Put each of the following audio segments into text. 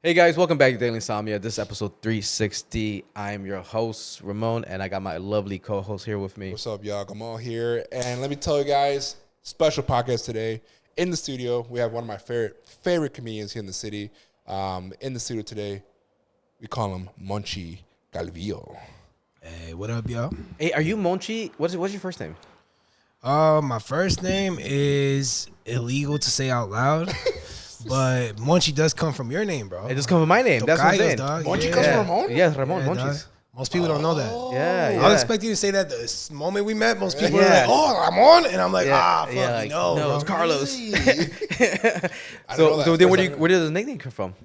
Hey guys, welcome back to Daily Insomnia. This is episode 360. I'm your host, Ramon, and I got my lovely co-host here with me. What's up, y'all? GAMMAL'S here. And let me tell you guys, special podcast today. In the studio, we have one of my favorite comedians here in the city. In the studio today, we call him Monchi Calvillo. Hey, what up, y'all? Hey, are you Monchi? What's your first name? My first name is illegal to say out loud, but Monchi does come from your name, bro. It just comes from my name. That's what I'm saying. Dog. Monchi comes from Ramon? Yes, Ramon, Yeah, Monchis. dog. Most people don't know that. Yeah. I was expecting you to say that the moment we met. Most people were like, "Oh, Ramon," and I'm like, "Fuck, like, no, it's bro." Carlos. So So then where did the nickname come from?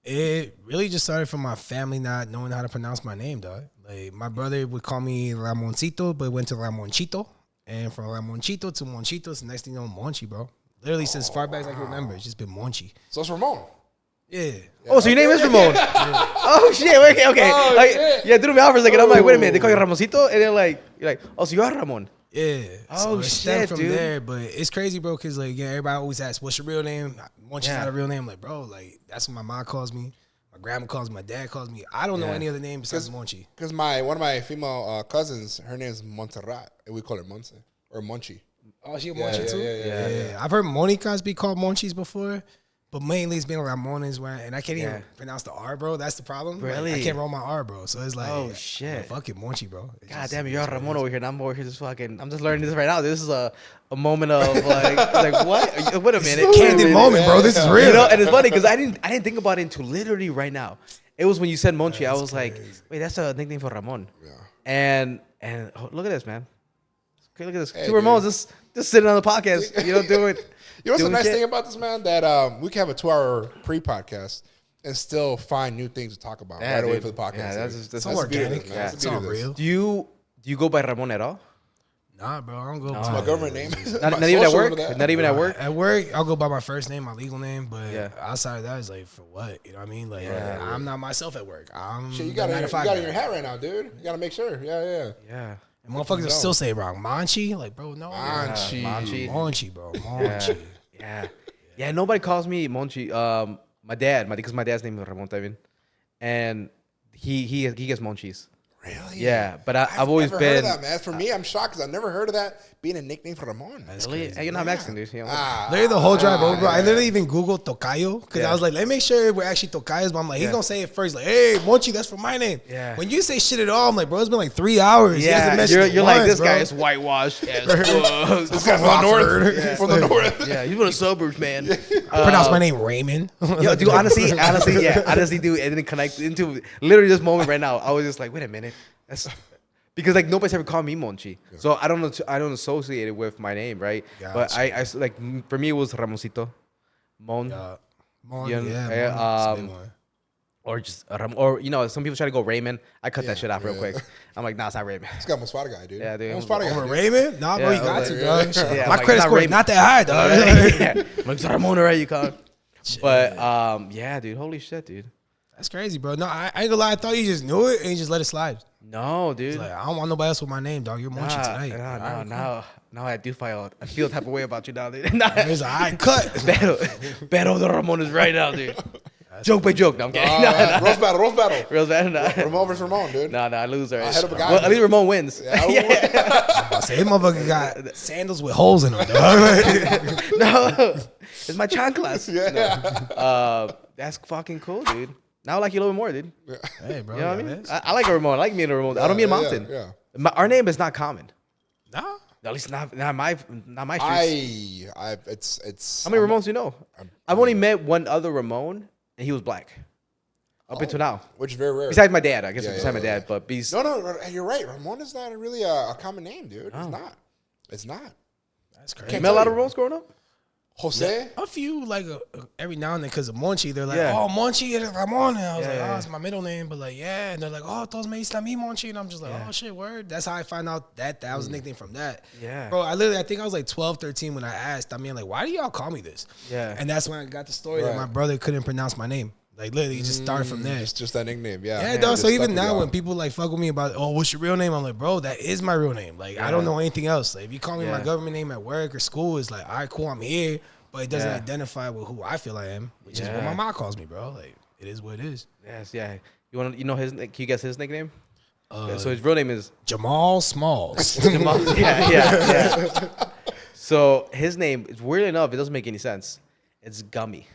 It really just started from my family not knowing how to pronounce my name, dog. Like my brother would call me Ramoncito, but it went to Ramonchito, and from Ramonchito to Monchito, it's the next thing you know, Monchi, bro. Literally since far back as I can remember, it's just been Monchi. So it's Ramon. Yeah. Oh, so your name is Ramon. Oh shit. Okay. Oh, Like, shit. yeah, threw me off for a second. I'm like, wait a minute. They call you Ramoncito, and then you're like, oh, so you are Ramon. Yeah. Oh, it shit, stemmed from dude. there, but it's crazy, bro, because, like, yeah, everybody always asks, what's your real name? Monchi's not a real name. Like, bro, like, that's what my mom calls me. My grandma calls me. My dad calls me. I don't know any other name besides Monchi. Because one of my female cousins, her name is Montserrat, and we call her Monse or Monchi. Oh, she a Monchi too? Yeah. I've heard Monicas be called Monchis before, but mainly it's been Ramones, and I can't even pronounce the R, bro. That's the problem. Like, Really? I can't roll my R, bro. So it's like, Oh, shit. like, fuck it, Monchi, bro. It's God just- damn it, you're Ramon over here, and I'm over here just fucking. I'm just learning this right now. This is a moment of like what? Wait a minute, Candid moment, bro. This is real. You know, and it's funny because I didn't think about it until literally right now. It was when you said Monchi, I was like, wait, that's a nickname for Ramon. Yeah. And look at this, man. Okay, look at this. Hey, Two Ramones just sitting on the podcast. You know, doing. You know what's the doing nice shit. thing about this, man? That we can have a 2-hour pre-podcast and still find new things to talk about Yeah, right away dude. for the podcast. Yeah, that's It's the beauty of organic. this, man. Yeah. That's It's the all beauty of this. real. Do you go by Ramon at all? Nah, bro. I don't go. It's my government name. Not My even at social work. over that. Not even at work. At work, I'll go by my first name, my legal name, but Yeah. outside of that, it's like, for what? You know what I mean? Like, I'm not myself at work. I'm Shit, you the got it 9 to 5 in guy. your hat right now, dude. You got to make sure. Yeah. Yeah. And motherfuckers will still say it wrong. Monchi? Like, bro, no. Monchi. Monchi, bro. Monchi. Yeah, nobody calls me Monchi. My dad, because my dad's name is Ramon Tevin, and he gets Monchis. Really? Yeah, but I've always never heard been. of that, man. For me, I'm shocked because I've never heard of that being a nickname for Ramon. Really? Hey, you're not Mexican, dude. You know? Literally the whole drive over, bro. I literally even Googled Tocayo because Yeah. I was like, let me make sure we're actually Tocayos. But I'm like, he's going to say it first. Like, hey, Monchi, that's for my name. Yeah. When you say shit at all, I'm like, bro, it's been like 3 hours. He hasn't Yeah, mentioned it you're like, once, this bro. guy is whitewashed as fuck. This guy's from the north. From the north. Yeah, he's from the suburbs, man. Pronounce my name Raymond. Yo, dude, honestly, dude, it didn't connect into literally this moment right now. I was just like, wait a minute, that's because like nobody's ever called me Monchi, so I don't associate it with my name, right? Gotcha. But I like for me it was Ramoncito, Mon, Mon, you know, yeah, Mon, it's a big one. or just or you know some people try to go Raymond. I cut that shit off real quick. I'm like, nah, it's not Raymond. This guy Mosfada guy, dude. Yeah, dude. Mosfada guy. Over dude. Raymond? Nah, bro, Yeah, you got I was to, like, dog. yeah, My I'm like, credit not score is Raymond. not that high, dog. Yeah. I'm like, it's Ramon, right? You call. But yeah, dude, holy shit, dude. That's crazy, bro. No, I ain't gonna lie. I thought you just knew it and you just let it slide. No, dude. Like, I don't want nobody else with my name, dog. You're Monchi tonight. Now I do feel the type of way about you now, dude. Nah. It's all right, cut. Battle the Ramones right now, dude. Joke by joke. No, I'm kidding. Roast battle. Real bad. Nah. Ramon versus Ramon, dude. Nah, I lose already. head of a guy. Well, at least Ramon wins. Yeah, I I say, this motherfucker got sandals with holes in them, dog. No, it's my chanclas. Yeah. That's fucking cool, dude. Now I like you a little bit more, dude. Hey, bro. You know what I mean? I like a Ramon. I like me and a Ramon. I don't mean Mountain. Yeah. Our name is not common. Nah. At least not my streets. It's. How many Ramones do you know? I've only met one other Ramon, and he was black. Up until now. Which is very rare. Besides my dad, I guess. Yeah, Besides my yeah. dad, but No, you're right. Ramon is not really a common name, dude. It's not. That's you crazy. met a lot of Ramones growing up. Jose? A few, like, every now and then, because of Monchi, they're like, Yeah. oh, Monchi and Ramon. And I was like, Yeah. oh, it's my middle name. But, like, yeah. And they're like, oh, todos me dicen a mí, Monchi. And I'm just like, oh, shit, word. That's how I found out that was a nickname from that. Yeah. Bro, I think I was like 12, 13 when I asked. I mean, like, why do y'all call me this? Yeah. And that's when I got the story that Right. my brother couldn't pronounce my name. Like, literally, it just started from there. It's just that nickname, yeah. Yeah, It dog. just So stuck even with now, y'all. when people like fuck with me about, oh, what's your real name? I'm like, bro, that is my real name. Like, I don't know anything else. Like, if you call me my government name at work or school, it's like, all right, cool, I'm here, but it doesn't identify with who I feel I am, which is what my mom calls me, bro. Like, it is what it is. Yes, yeah. You know his? Can you guess his nickname? So his real name is Jamal Smalls. yeah. So his name, it's weird enough, it doesn't make any sense. It's Gummy.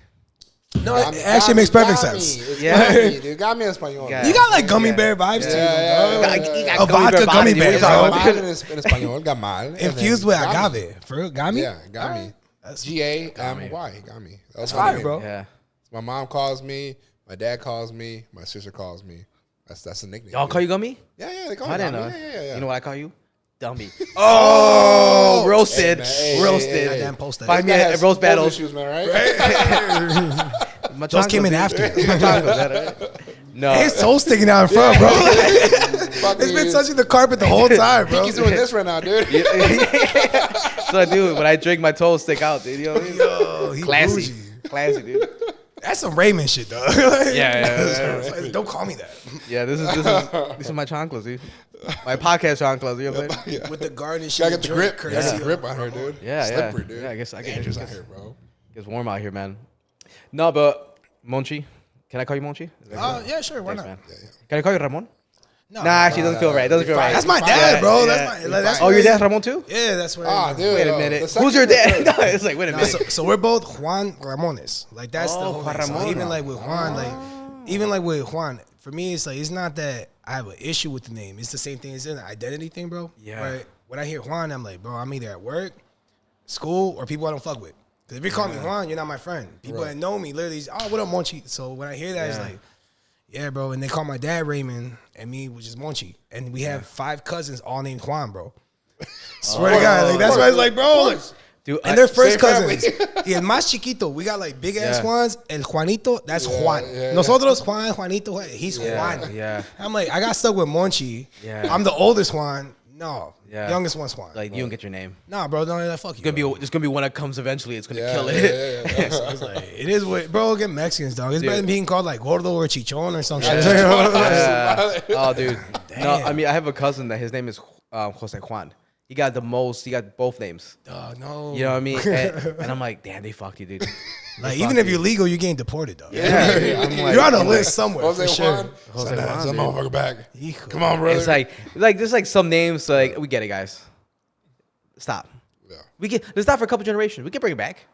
No, it actually makes perfect sense. It's Yeah. Gummy, dude. Gummy en español. Yeah. You got like gummy bear vibes to you, Yeah, bro. You got A vodka gummy body, bear, dude. bro. Gamal en español, gamal. Infused with agave. For real, gummy? Yeah, gummy. G-A-M-Y, gummy. That's fire, bro. Yeah. My mom calls me. My dad calls me. My sister calls me. That's the nickname. Y'all call you Gummy? Yeah, they call I me didn't Gummy. know. Yeah. You know what I call you? Dummy. Oh, roasted. Hey, Roasted. I damn post that. Find me That at has roast battles. issues, man, right? Those came in after. No. His toe sticking out in front, bro. It's been touching the carpet the whole time, bro. He's doing this right now, dude. So I do when I drink, my toes stick out, dude. You know what I mean? Yo, he Classy. bougie. Classy, dude. That's some Raymond shit, though. Yeah. Don't call me that. Yeah, this is my chanclas, dude. My podcast chanclas, you know what I'm saying? Yeah. With the garnish. Gotta get the grip. Courtesy Gotta get of- the grip on her, dude. Yeah, Slippery, dude. Yeah, I guess I get Dangerous it. out here, bro. It's warm out here, man. No, but Monchi. Can I call you Monchi? Yeah, sure. Why Thanks, not? man. Can I call you Ramon? No, Nah, actually, doesn't feel right. Doesn't feel right. That's my dad, bro. Yeah. That's Oh, where- your dad's Ramon too? Yeah, that's where. Ah, dude. Wait a the minute. second Who's your or third? dad? No, it's like, wait a No, minute. so we're both Juan Ramones. Like that's the Oh, whole Juan thing. So Ramon. even like with Juan, even like with Juan, for me it's like it's not that I have an issue with the name. It's the same thing. It's an identity thing, bro. Yeah. Right. When I hear Juan, I'm like, bro, I'm either at work, school, or people I don't fuck with. Because if you call me Juan, you're not my friend. People that know me literally, oh, what up, Monchi? So when I hear that, it's like, yeah, bro. And they call my dad Raymond and me, which is Monchi. And we have 5 cousins all named Juan, bro. Swear to God. Like, that's why it's like, bro. Like, Dude, and they're first same family. cousins. Y el más chiquito, we got like big ass Yeah. Juans. El Juanito, that's Juan. yeah. Nosotros, Juanito, he's Juan. Yeah. I'm like, I got stuck with Monchi. Yeah. I'm the oldest Juan. No. Yeah. Youngest one's Juan. Like, you don't get your name. nah, bro, no, fuck you. There's gonna be one that comes eventually. It's gonna Yeah, kill yeah, it. yeah. So it's like, it is what, bro, get Mexicans, dog. It's Dude. better than being called like gordo or chichon or some shit. Yeah. Oh, dude. No, Damn. I mean, I have a cousin that his name is Jose Juan. He got both names. No. You know what I mean? And I'm like, damn, they fucked you, dude. Like, even if you're legal, you're getting deported, dog. Yeah. I'm like, You're on a list somewhere, Jose for sure. Juan. Jose Send Juan, that dude. motherfucker back. Hijo. Come on, brother. It's like there's like some names. Like we get it, guys. Stop. Yeah. Let's stop for a couple generations. We can bring it back.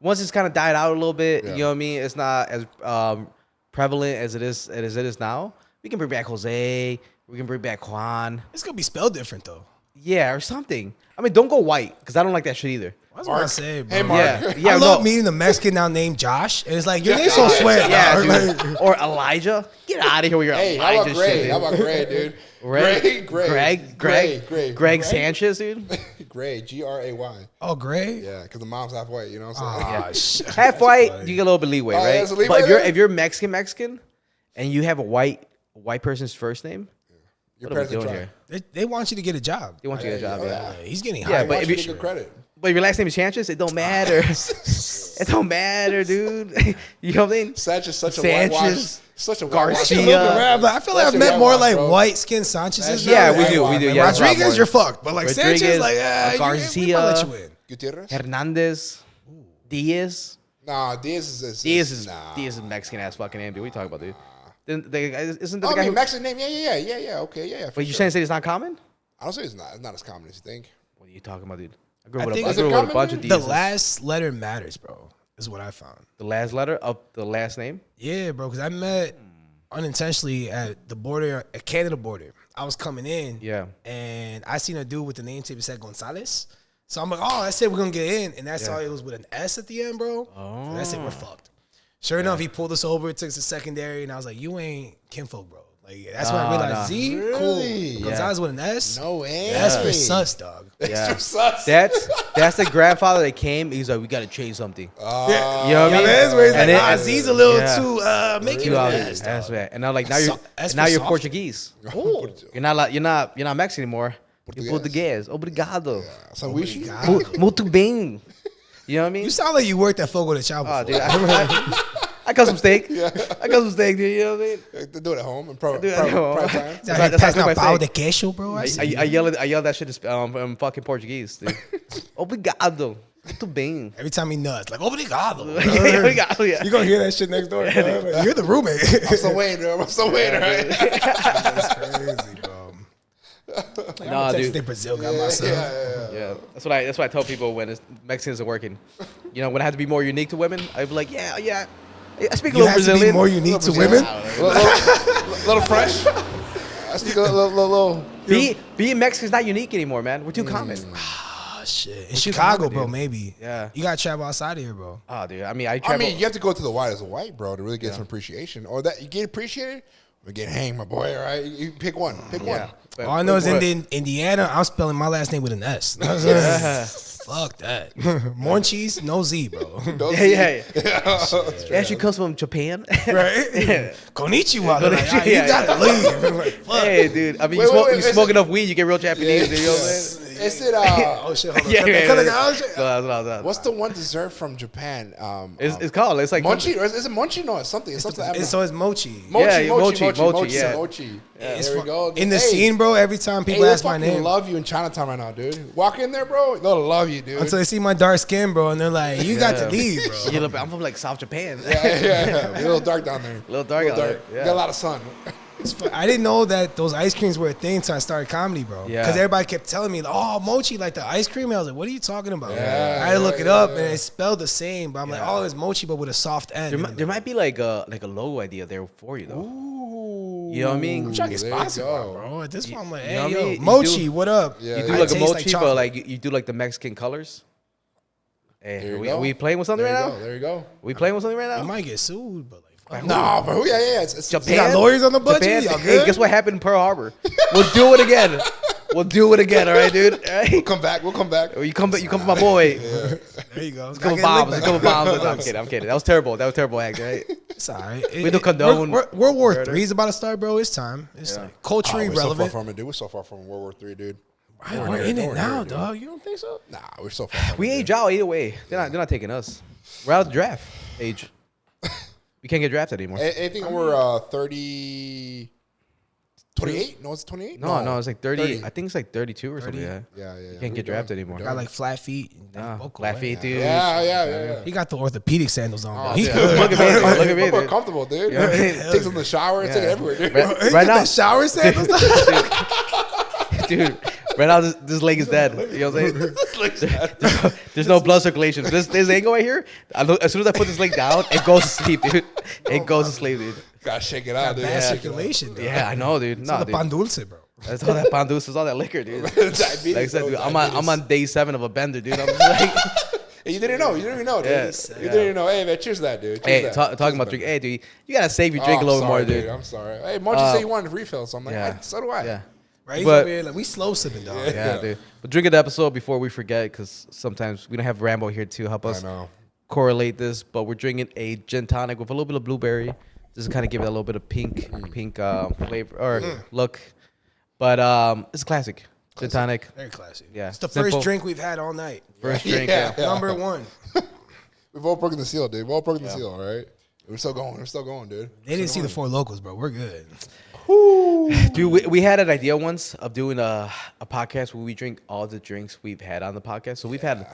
Once it's kind of died out a little bit, Yeah. you know what I mean? It's not as prevalent as it is now. We can bring back Jose. We can bring back Juan. It's going to be spelled different, though. Yeah, or something. I mean, don't go white because I don't like that shit either. I was going to say, bro. Hey, Mark. Yeah, I love no. meeting a Mexican now named Josh. And it's like, your name's so sweat. Yeah, dog. dude. Like, Or Elijah. Get out of here with your Hey, how Elijah about Gray? shit. How dude. about Gray, dude? Greg Gray. Sanchez, dude. Gray, Gray. oh, Gray? Yeah, because the mom's half white, you know what I'm saying? Oh, shit. Half white, you get a little bit of leeway, Oh, right? there's a leeway But there? if you're Mexican, and you have a white person's first name, Your what are we parents doing are here? They want you to get a job. They want you to get a job, yeah. He's getting Yeah, hired. but But if you you- get good credit. But if your last name is Sanchez, it don't matter. It don't matter, dude. You know what I mean? Sanchez, such a Sanchez, whitewash. Such a Garcia. A little bit rap, but I feel like I've That's met your more whitewash, like bro. white skinned Sanchez's. Yeah, now. we do. Like, Yeah, that's a lot Rodriguez, more. you're fucked. But like Sanchez, like, yeah, Garcia, I'll let you in. Gutierrez? Hernandez, Diaz. Nah, Diaz is Diaz is nah. Mexican ass fucking name, dude. What are you talking about, dude? Then isn't that Oh, the I guy mean, who? Mexican name. Yeah. Okay, yeah. for But you sure. saying it's not common? I don't say it's not as common as you think. What are you talking about, dude? I grew I up think- with Is a it common, bunch of dude? The Diaz's. last letter matters, bro, is what I found. The last letter of the last name. Yeah, bro, because I met unintentionally at the border, at Canada border. I was coming in, Yeah. and I seen a dude with the name tag that said Gonzalez. So I'm like, oh, that's it, we're gonna get in, and that's all it was with an S at the end, bro. Oh. That's it, we're fucked. Sure enough, he pulled us over, took us to secondary, and I was like, you ain't kinfolk, bro. Like that's when I realized, nah. Z, Really? cool. Gonzalez with an S. No way. That's for sus, dog. Yeah. sus. That's the grandfather that came. He's like, we gotta change something. Yeah. You know what I mean? That's where he's like, And it- Z's a little Yeah. too making You it out an there. S, That's dog. right. And now, like now S you're for soft. Portuguese. You're not Mexican anymore. You're Portuguese. Portuguese. Obrigado. Sanduíche? Muito bem. You know what I mean? You sound like you worked at Fogo de Chao Oh, before. dude, I got some steak. I got some steak, dude. You know what I mean? They do it at home in Do it at home. prime time. He's out That's here not passing my out pau steak. de queso, bro. I see. I yell that shit in fucking Portuguese, dude. Obrigado. Muito bem. Every time he nuts, like obrigado. Obrigado, yeah. You gonna hear that shit next door? Like, you're the roommate. I'm still waiting, bro. I'm still waiting, right? That's crazy, bro. Like, Nah, dude. Texas Brazil got myself. Yeah, that's what I tell people when Mexicans are working. You know, when I have to be more unique to women, I'd be like, yeah. I speak a You little have to Brazilian. be more unique to women. Little fresh. I speak a little. Being Mexican is not unique anymore, man. We're too common. Oh shit! In Chicago, common, bro, dude. maybe. Yeah. You gotta travel outside of here, bro. Oh, dude. I mean, You have to go to the white as a white, bro, to really get some appreciation. Or that you get appreciated, or get hanged, my boy. All right, you pick one. Pick one. But All I know is in Indiana, I'm spelling my last name with an S. Fuck that. Monchis, no Z, bro. Yeah. It actually comes from Japan. Right? Konnichiwa. They're like, Yeah, you gotta leave. Like, fuck. Hey, dude. I mean, Wait, you smoke enough weed, you get real Japanese. Yeah. You know what I'm saying? Is it Oh shit, hold on. Yeah. what's the one dessert from Japan? It's called. It's like Monchi, or is it Monchi? No, it's something. It's something. So it's mochi. Mochi, Yeah, mochi. yeah. Mochi. It's There we go. in the scene, bro. Every time people ask my name, love you in Chinatown right now, dude. Walk in there, bro. They'll love you, dude. until they see my dark skin, bro, and they're like, "You got to leave, bro." I'm from like South Japan. yeah. A little dark down there. A little dark out there. Yeah. Got a lot of sun. I didn't know that those ice creams were a thing until I started comedy, bro. Yeah. Because everybody kept telling me, "Oh, mochi, like the ice cream." And I was like, "What are you talking about?" Yeah, I had to look it up, and it's spelled the same. But I'm like, Yeah. "Oh, it's mochi, but with a soft end." There might be like a logo idea there for you though. Ooh. You know what I mean? I'm trying to get There you sponsored, go. bro. At this point, I'm like, You know "Hey, what I yo, mean? You mochi, do- what up?" Yeah, You do I like a taste mochi, like but chocolate. like you do like the Mexican colors. Hey, There you are go. we playing with something There right you now? go. There you go. We playing with something right You now? might get sued, but like, fuck. No, bro. Yeah. It's Japan. You got lawyers on the budget? Japan. Y'all Hey, good? guess what happened in Pearl Harbor? We'll do it again. All right, dude. All right? We'll come back. We'll come back. You come for my boy. There you go. A couple bombs. I'm kidding. That was terrible. Act, right? It's all right. We don't condone World War murder. III is about to start, bro. It's time. It's like culturally We're so far relevant. from it, dude. We're so far from World War III, dude. We're in it Nowhere now, near it, dude. dog. You don't think so? Nah, we're so far from We it, age dude. out either way. They're not taking us. We're out of the draft age. We can't get drafted anymore. Anything over 30... 28? No, it's 28? No, it's like 30. I think it's like 32 or something. 30? Yeah. Yeah. You We're can't get done. drafted anymore. Got like flat feet. And Nah, vocal, flat right? feet, dude. Yeah. He got the orthopedic sandals on. bro. Oh, He dude. good. Look at me, dude. Look at me, We're more dude. comfortable, dude. Yeah. Takes in the shower. It's everywhere, dude. Right now, shower sandals. dude. Right now, this leg is dead. You know what I'm saying? There's no blood circulation. This angle right here. As soon as I put this leg down, it goes to sleep, dude. It goes to sleep, dude. Gotta shake it out, dude. Bad circulation, dog. Yeah, I know, dude. So Nah, the dude. pan dulce, bro. That's all that pan dulce, all that liquor, dude. Diabetes, Like I said, bro, dude, I'm diabetes. on day 7 of a bender, dude. I'm just like, Hey, you didn't know. You didn't even know, dude. Yeah. You didn't even know. Hey, man, cheers to that, dude. Cheers hey, to that. talking about drink. Hey, dude, you gotta save your drink a little sorry, more, dude. I'm sorry. Hey, Monchi said you wanted to refill, so I'm like, Yeah. hey, so do I. Yeah. Right? He's But- over here, like, we slow sipping, dog. Yeah, dude. But drink of the episode before we forget, because sometimes we don't have Rambo here to help us I know. correlate this. But we're drinking a gin tonic with a little bit of blueberry, just to kind of give it a little bit of pink flavor or look. But it's a classic gin tonic. Very classy. Yeah. It's the Simple. first drink we've had all night. First drink. Yeah. Yeah. Number one. We've all broken the seal, dude. We've all broken the seal, all right? We're still going. We're still going, dude. They didn't see the four locals, bro. We're good. Dude, we had an idea once of doing a podcast where we drink all the drinks we've had on the podcast. So we've had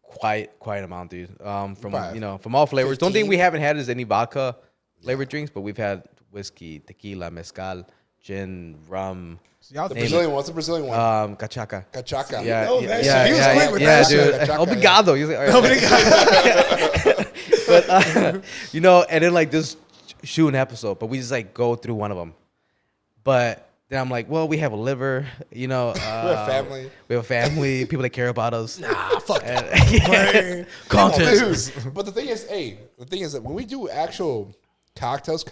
quite an amount, dude. From Five. from all flavors. The only thing 15. we haven't had is any vodka flavored drinks, but we've had whiskey, tequila, mezcal, gin, rum, Y'all The think Brazilian one. What's the Brazilian one? cachaca. Cachaca. Yeah, know yeah, that yeah, shit. He was yeah, quick with yeah, that dude. shit. Cachaca, Obrigado. He's like, all right. But you know, and then like just shoot an episode, but we just like go through one of them. But then I'm like, well, we have a liver, you know. We're a family. We have a family, people that care about us. Nah, fuck that. Yeah. Content. Dude, but the thing is that when we do actual cocktails,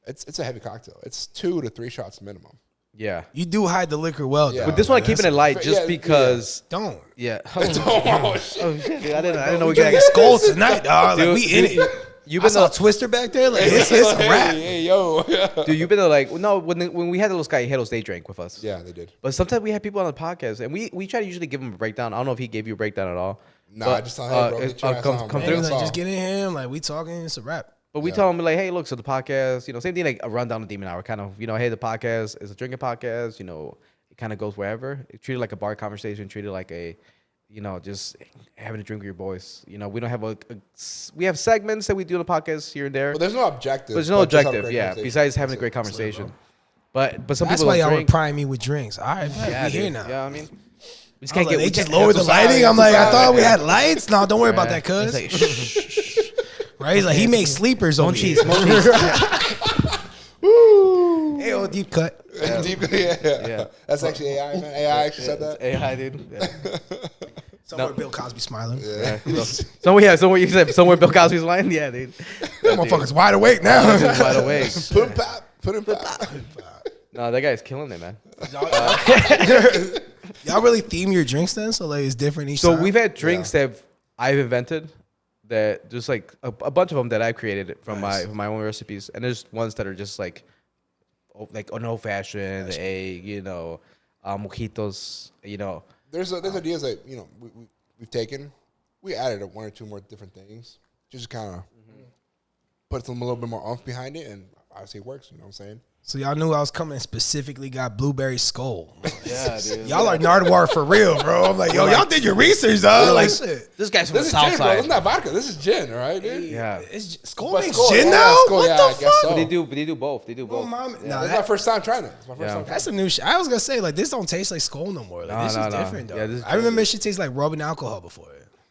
it's a heavy cocktail. It's 2 to 3 shots minimum. Yeah. You do hide the liquor well, Yeah. though. With this one, man. keeping it light just Yeah, because. Don't. Yeah. Oh, shit. Oh shit, dude! I didn't know we Drinking got skull tonight, dog. Like, Dude, we in dude, it. You've I been saw to, Twister back there. Like, it's a wrap. Hey, yo. dude. You've been to like no when we had those callejeros, they drank with us. Yeah, they did. But sometimes we have people on the podcast, and we try to usually give them a breakdown. I don't know if he gave you a breakdown at all. Nah, but, I just tell him, hey, bro, get your ass come on, bro. through. That's Like, all. just get in him. Like, we talking. It's a wrap. But we tell them like, hey, look, so the podcast, you know, same thing like a rundown of Demon Hour, kind of, you know, hey, the podcast is a drinking podcast, you know, it kind of goes wherever. It's treated like a bar conversation, treated like a you know, just having a drink with your boys. You know, we don't have we have segments that we do on the podcast here and there. Well, there's no objective. There's no but just have a objective, great yeah. conversation. Besides having a That's great it. conversation. But some That's people why don't y'all were drink. prying me with drinks. All right, Yeah, we here dude. now. Yeah, I mean, we just I was can't like, get. they just lowered the that's lighting. I'm society. like, I thought we had lights. No, don't worry about that, It's cuz. like, shh. Right? He's like, he makes sleepers over here. Woo! Hey, old deep cut. Deep, yeah. Yeah. That's actually AI, man. AI actually said that. AI, dude. Yeah. Somewhere Bill Cosby smiling. Yeah. Somewhere you said somewhere Bill Cosby's lying. Yeah, dude. That motherfucker's wide awake now. He's wide awake. Put him pop. Put him pop. No, that guy's killing it, man. Y'all really theme your drinks then? So like it's different each So time? we've had drinks that I've invented, that just like a bunch of them that I created from my own recipes, and there's ones that are just like an old fashioned, you know, mojitos, you know. There's ideas that, you know, we've taken. We added one or two more different things. Just kind of put some a little bit more oomph behind it, and obviously it works. You know what I'm saying? So y'all knew I was coming and specifically got blueberry skull. Yeah, dude. Y'all are Nardwar for real, bro. I'm like, yo, y'all did your research, dog. Like, shit. This guy's from This the is south gin, bro. side. This is not vodka. This is gin, all right, dude? Yeah. Skull But makes Skull, gin yeah, now? Skull, What yeah, the I guess fuck? so. But they do both. They do both. Oh, mom. Yeah. Nah, This is my first time trying it. It's my first time. that's some new shit. I was gonna say, like, this don't taste like Skull no more. Like, No, this no, is no. different, though. Yeah, this is I remember it shit tastes like rubbing alcohol before.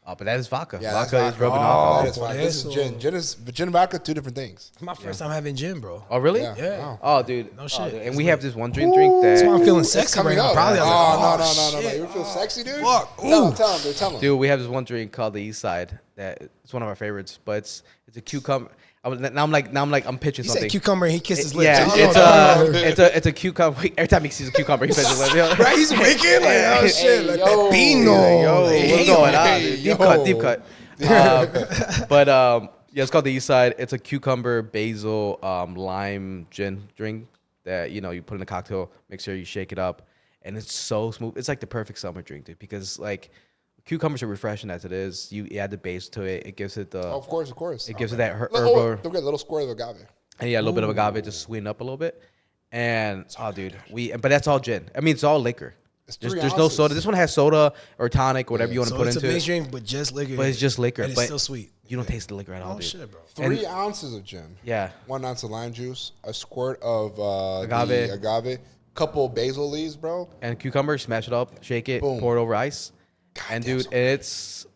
Oh, but that is vodka. Yeah, Vodka that's is rubbing vodka. alcohol. That is vodka. This is gin. Gin and vodka, two different things. It's my first time having gin, bro. Oh, really? Yeah. Wow. Oh, dude. No Oh, shit. dude. It's And we like- have this one drink that. That's why I'm feeling It's sexy right coming now. up. Probably. I was like, no. shit. You feel sexy, dude? Fuck. Tell Ooh. him, dude. Tell him. Dude, we have this one drink called the East Side. That it's one of our favorites, but it's a cucumber. Now I'm pitching He something. said cucumber and he kissed his lips. Yeah, I don't know. it's a cucumber. Every time he sees a cucumber, he pitches his lips. Right? He's winking. Like, oh, shit. Like, yo. pepino. Yo, Like, what's going on? Hey, dude? Deep yo. cut. But yeah, it's called the East Side. It's a cucumber, basil, lime gin drink that, you know, you put in a cocktail. Make sure you shake it up, and it's so smooth. It's like the perfect summer drink, dude. Because like cucumbers are refreshing as it is. You add the base to it. It gives it the. Of course. It gives it that Oh, herbal. don't get a little squirt of agave. And yeah, a little bit of agave, just sweeten up a little bit. And oh, dude, but that's all gin. I mean, it's all liquor. It's There's 3 no ounces. soda. This one has soda or tonic, whatever you want to So put it's a into mixed it. drink, but just liquor. But it's just liquor. And but it's still sweet. you don't taste the liquor at all, Oh, dude. shit, bro. 3 ounces of gin. Yeah. 1 ounce of lime juice. A squirt of Agave. the agave. Couple basil leaves, bro. And cucumber, smash it up, shake it, Boom. pour it over ice. And damn, dude, so it's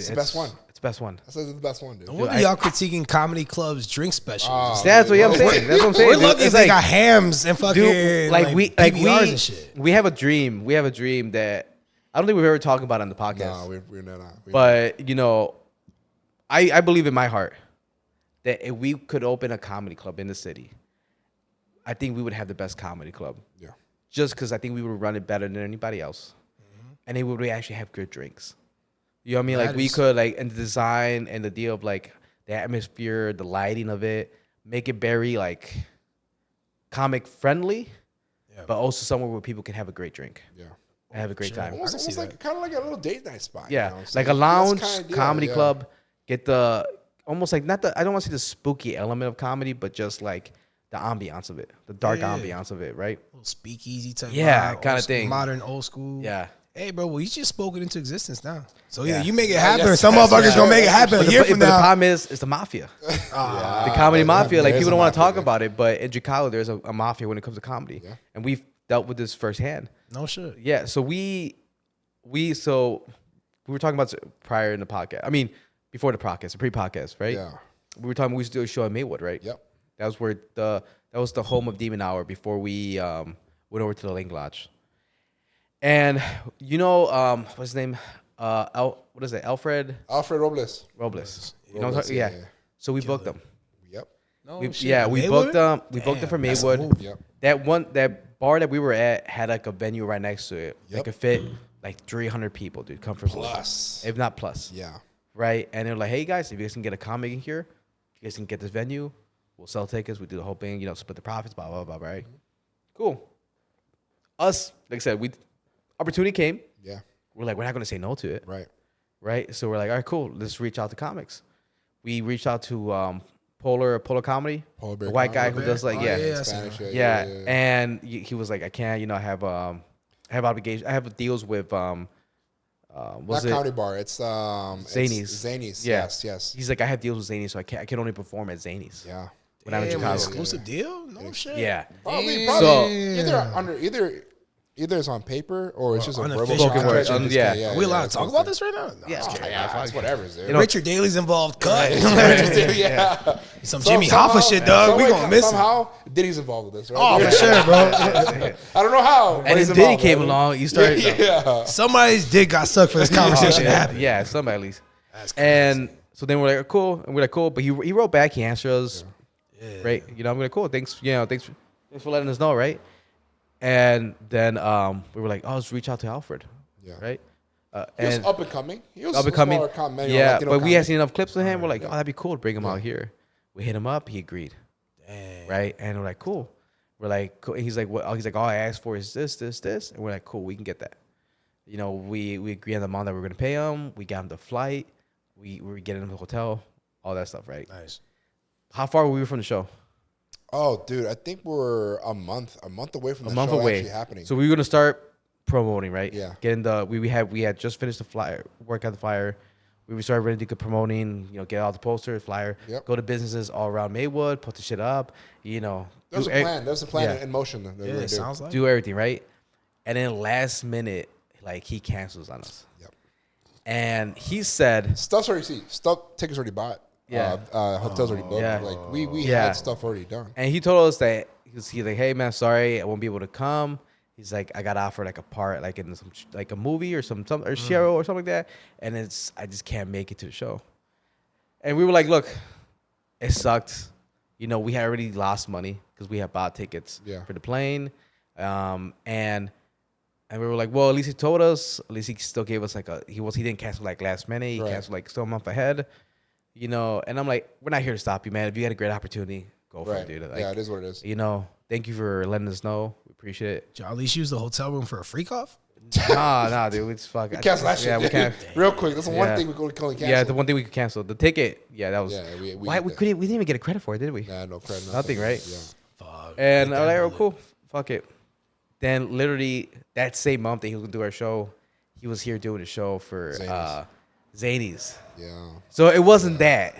the best one. It's the best one. That's the best one, dude. No wonder y'all critiquing comedy clubs drink specials. That's what I'm saying. That's what I'm saying. We're dude. lucky It's they got hams and fucking dude, PBRs and shit. we have a dream. We have a dream that I don't think we've ever talked about on the podcast. No, we're not. But you know, I believe in my heart that if we could open a comedy club in the city, I think we would have the best comedy club. Yeah. Just because I think we would run it better than anybody else, and it would actually have good drinks. You know what I mean? That Like we is- could like, and the design and the deal of like the atmosphere, the lighting of it, make it very like comic friendly, but also somewhere where people can have a great drink Yeah. and have a great time. Almost, can see almost like kind of like a little date night spot. Yeah, you know what I'm like saying? a That's lounge kinda deal, comedy yeah. club. Get the almost like not the I don't want to say the spooky element of comedy, but just like the ambiance of it, the dark Yeah. ambiance of it, right? Little speakeasy type. Yeah, vibe, kinda old school, thing. Modern, old school. Yeah. Hey, bro, well, you just spoke it into existence now. So Yeah. either you make it happen, or yes, some yes, motherfuckers yeah. gonna make it happen But a year from the now. problem is, it's the mafia, the comedy mafia. Like there is people a don't want to mafia, talk man. about it, but in Chicago, there's a mafia when it comes to comedy, Yeah. and we've dealt with this firsthand. No shit. Yeah, so we were talking about prior in the podcast. I mean, before the podcast, the pre-podcast, right? Yeah. We were talking. We used to do a show in Maywood, right? Yep. That was where that was the home of Demon Hour before we went over to the Link Lodge. And you know, what's his name? What is it? Alfred Alfred Robles. Robles. You know, what I'm Robles, talking- yeah. yeah. So we booked them. Yep. No We shit. we Maywood? booked them. We booked them Damn, from that's a Maywood. move. Yep. That bar that we were at had like a venue right next to it. That Yep. could fit like 300 people, dude, comfortably. Plus. If not plus. Yeah. Right? And they're like, hey guys, if you guys can get a comic in here, you guys can get this venue. We'll sell tickets. We do the whole thing, you know, split the profits, blah, blah, blah, right? Cool. Us, like I said, opportunity came. Yeah. We're like, we're not going to say no to it. Right. Right? So we're like, all right, cool. Let's reach out to comics. We reached out to Polar Comedy, Polar Bear the white guy Comedy. who does like, Oh, yeah. yeah. In Spanish. Yeah. And he was like, I can't, you know, I have obligation. I have deals with was Not it Comedy Bar. It's Zanies? Zanies. Yeah. Yes. He's like, I have deals with Zanies, so I can only perform at Zanies. Yeah. When I'm in Damn, Chicago. exclusive deal? No shit. Yeah. Probably. So- Either it's on paper or it's just a verbal unofficial contract. contract. You just Yeah. can't- Are we allowed to it's talk one about thing. this right now? No, Yeah. just kidding. Yeah, it's whatever. Dude. You know, Richard Daly's involved. Cut. yeah. Some Jimmy Hoffa shit, dog. We gonna miss him. Somehow, Diddy's involved with this, right? Oh, for sure, bro. I don't know how. but And he's then Diddy involved, came right? along. You started. Yeah. Somebody's dick got sucked for this conversation to happen. Yeah, somebody at least. That's crazy. And so then we're like, cool. And we're like, cool. But he wrote back. He answered us. Yeah. Right. You know, I'm like, cool. Thanks. Thanks for letting us know. Right. And then we were like, oh, let's reach out to Alfred. Yeah. Right. He was And up and coming. He was up and coming. Yeah, Latino but we had comic. seen enough clips of him. We're like, oh, that'd be cool to bring him out here. We hit him up. He agreed. Damn. Right. And we're like, cool. We're like, cool. He's like, what? He's like, all I asked for is this. And we're like, cool. We can get that. You know, we agree on the amount that we're gonna pay him. We got him the flight. We were getting him the hotel. All that stuff. Right. Nice. How far were we from the show? Oh, dude, I think we're a month away from A the month show away. actually happening. So we were gonna start promoting, right? Yeah. Getting the we had just finished the flyer, work out the flyer. We started ready to do promoting. You know, get out the poster, flyer. Yep. Go to businesses all around Maywood, put the shit up. You know, There's a do plan. There's a plan yeah. in motion. That we're Yeah, gonna it do. sounds like. do everything right. And then last minute, like he cancels on us. Yep. And he said, Stuff's already tickets already bought. Yeah. Hotels already booked. Yeah. Like we Yeah. had stuff already done. and he told us that he's like, hey man, sorry, I won't be able to come. He's like, I got offered like a part, like in some like a movie or some or show or something like that, and I just can't make it to the show. And we were like, look, it sucked. You know, we had already lost money because we had bought tickets for the plane, and we were like, well, at least he told us. At least he still gave us like he didn't cancel like last minute. He Right. canceled like still a month ahead. You know, and I'm like, we're not here to stop you, man. If you had a great opportunity, go for Right. it, dude. Like, Yeah, it is what it is. you know, thank you for letting us know. We appreciate it. Did y'all at least use the hotel room for a freak off? Nah, dude. It's fuck. Cancel that shit. Yeah, we can't. Real quick. That's the one Yeah. thing we can only cancel. Yeah, the one thing we could cancel. The ticket. Yeah, that was. Yeah, Why we didn't even get a credit for it, did we? Nah, no credit. Nothing, right? Yeah. Fuck. And I was like, oh, bullet. cool. Fuck it. Then literally that same month that he was gonna do our show, he was here doing a show for Zanies. Yeah. So it wasn't that.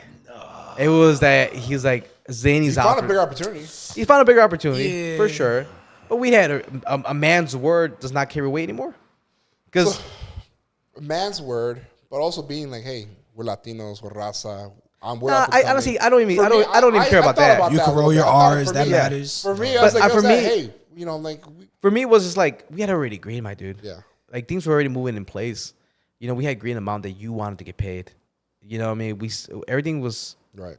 It was that he's like Zanies He found a offered- bigger opportunity. He found a bigger opportunity Yeah. for sure. But we had a man's word does not carry weight anymore. Because A man's word, but also being like, hey, we're Latinos, we're raza. We're I up and coming. honestly I don't even For I me, don't even care I about thought that. You that can a roll little your bit. I thought R's, for that me- matters. For me, I But was like, for me- hey, you know, like, For me, it was just like we had already agreed, my dude. yeah. Like things were already moving in place. You know, we had agreed an amount that you wanted to get paid. You know what I mean? Everything was, Right.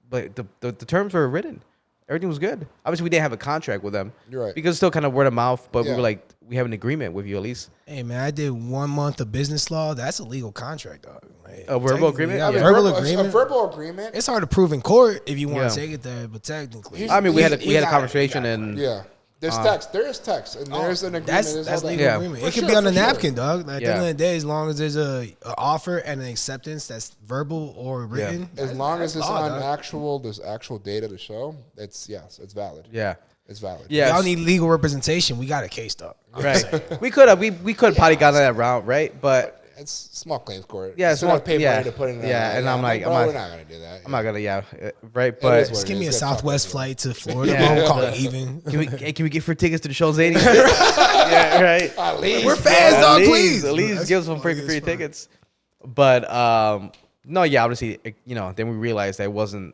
but the terms were written. Everything was good. Obviously, we didn't have a contract with them. You're right. Because it's still kind of word of mouth, but we Yeah. were like, we have an agreement with you at least. Hey man, I did 1 month of business law. That's a legal contract, dog. Like, A verbal technically, agreement? Yeah, I mean, verbal A agreement. verbal agreement. It's hard to prove in court if you want Yeah. to take it there, but technically, I mean, we had He a got it. conversation and Yeah. There's text. There is text. And there's an agreement. that's There's that's all that. legal Yeah. agreement. For It can sure, be on the for sure. napkin, dog. Like, at the Yeah. end of the day, as long as there's a offer and an acceptance that's verbal or written, As long as it's law, on dog. there's actual data to show, it's valid. yeah. It's valid. Yeah. Y'all need legal representation. We got a case, dog. Right. we could have probably gone that route, right? But It's small claims court. Yeah, Still gotta small- pay yeah. money to put in. Yeah, and I'm like, bro, I'm we're not- not gonna do that. I'm not gonna, right? is But what Just it give me a is. Good talk, Southwest bro. flight to Florida. Yeah. Bro. We'll call it even. can we get free tickets to the show, Zany? Yeah, right. At least, We're fans, bro. dog. At please. least That's give us some funny free as fuck. tickets. But no, yeah, obviously, then we realized that it wasn't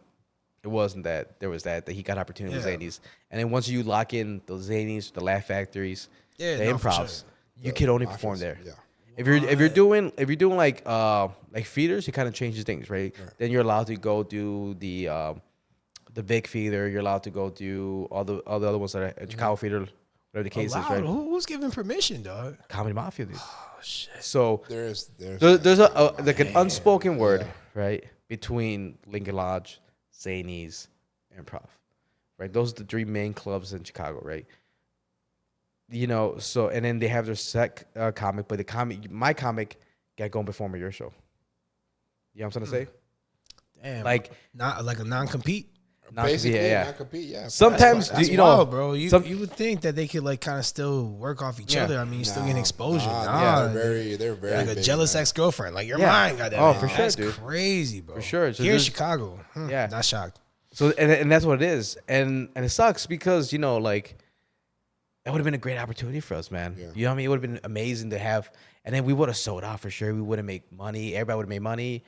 that there was that he got opportunity with Yeah. Zanies, and then once you lock in those Zanies, the Laugh Factories, Yeah, the no, for improvs, sure. you can only perform there. Yeah. If you're doing like feeders, it kind of changes things, right? Then you're allowed to go do the Vic feeder. You're allowed to go do all the other ones that are at Chicago feeder, whatever the case is, Allowed? right? Who's giving permission, dog? Comedy Mafia, dude. Oh shit. So There's there's like an unspoken word, right, between Lincoln Lodge, Zanies, Improv, right? Those are the three main clubs in Chicago, right? So and then they have their set comic, but my comic got going perform at your show. You know what I'm trying to say? Damn. Like not like a non-compete. Basically, yeah. not compete. Yeah. Sometimes, That's you know, wild, bro. You some- you would think that they could like kind of still work off each Yeah. other. I mean, you're still getting exposure. Nah, Nah, they're very like a big, jealous man. ex-girlfriend. Like you're Yeah. mine, goddamn. Oh, it. for sure, That's dude. crazy, bro. For sure. So Here in there's- Chicago, Yeah. not shocked. So and that's what it is, and it sucks because you know like it would have been a great opportunity for us, man. Yeah. You know what I mean? It would have been amazing to have, and then we would have sold out for sure. We would have made money. Everybody would have made money.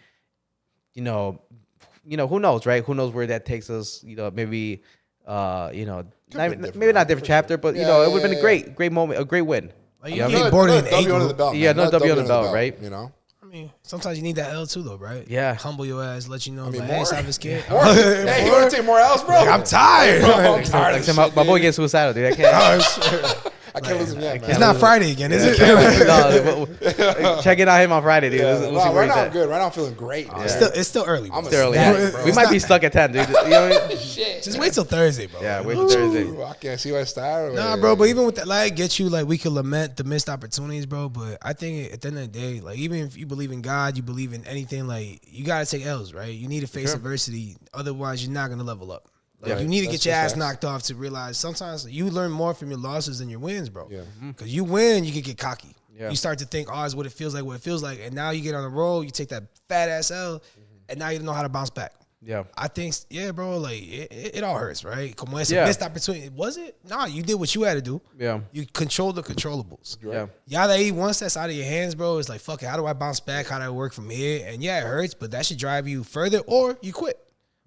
You know, who knows, right? Who knows where that takes us? You know, maybe, maybe not a different chapter, but you know, it would have been a great moment, a great win. Like, You you know what I get mean? bored in W under A the group. belt. Yeah, man. no W on the belt, right? You know. I mean, sometimes you need that L too, though, right? Yeah. Humble your ass, let you know, mean, like, more. hey, stop this kid. More. Hey, you want to take more else, bro? I'm tired. I'm tired Like, of so this shit, my boy dude. gets suicidal, dude. I can't. I can't lose him yet, man. It's not Friday again, is it? No, check it out him on Friday, dude. Yeah. We'll see Well, where right he's now I'm at. good. Right now I'm feeling great. man. It's still early. Bro. I'm a It's early. snack, Yeah. bro. We might be stuck at 10, dude. You know what I mean? Shit. Just wait till Thursday, bro. Yeah, wait till Thursday. Ooh, I can't see what style. Nah, bro, but even with that, like, get you, like, we could lament the missed opportunities, bro. But I think at the end of the day, like, even if you believe in God, you believe in anything, like, you gotta take L's, right? You need to face adversity, otherwise you're not gonna level up. Like, Right. you need to That's get your just ass facts. knocked off to realize sometimes you learn more from your losses than your wins, bro. Yeah. Because you win, you can get cocky. Yeah. You start to think, oh, it's what it feels like, and now you get on the roll, you take that fat ass L, and now you don't know how to bounce back. Yeah. I think, yeah, bro, like, it all hurts, right? Como it's Yeah. a missed opportunity. Was it? Nah, you did what you had to do. Yeah. You control the controllables. Yeah. Y'all that once that's out of your hands, bro, it's like, fuck it, how do I bounce back? How do I work from here? And yeah, it hurts, but that should drive you further, or you quit.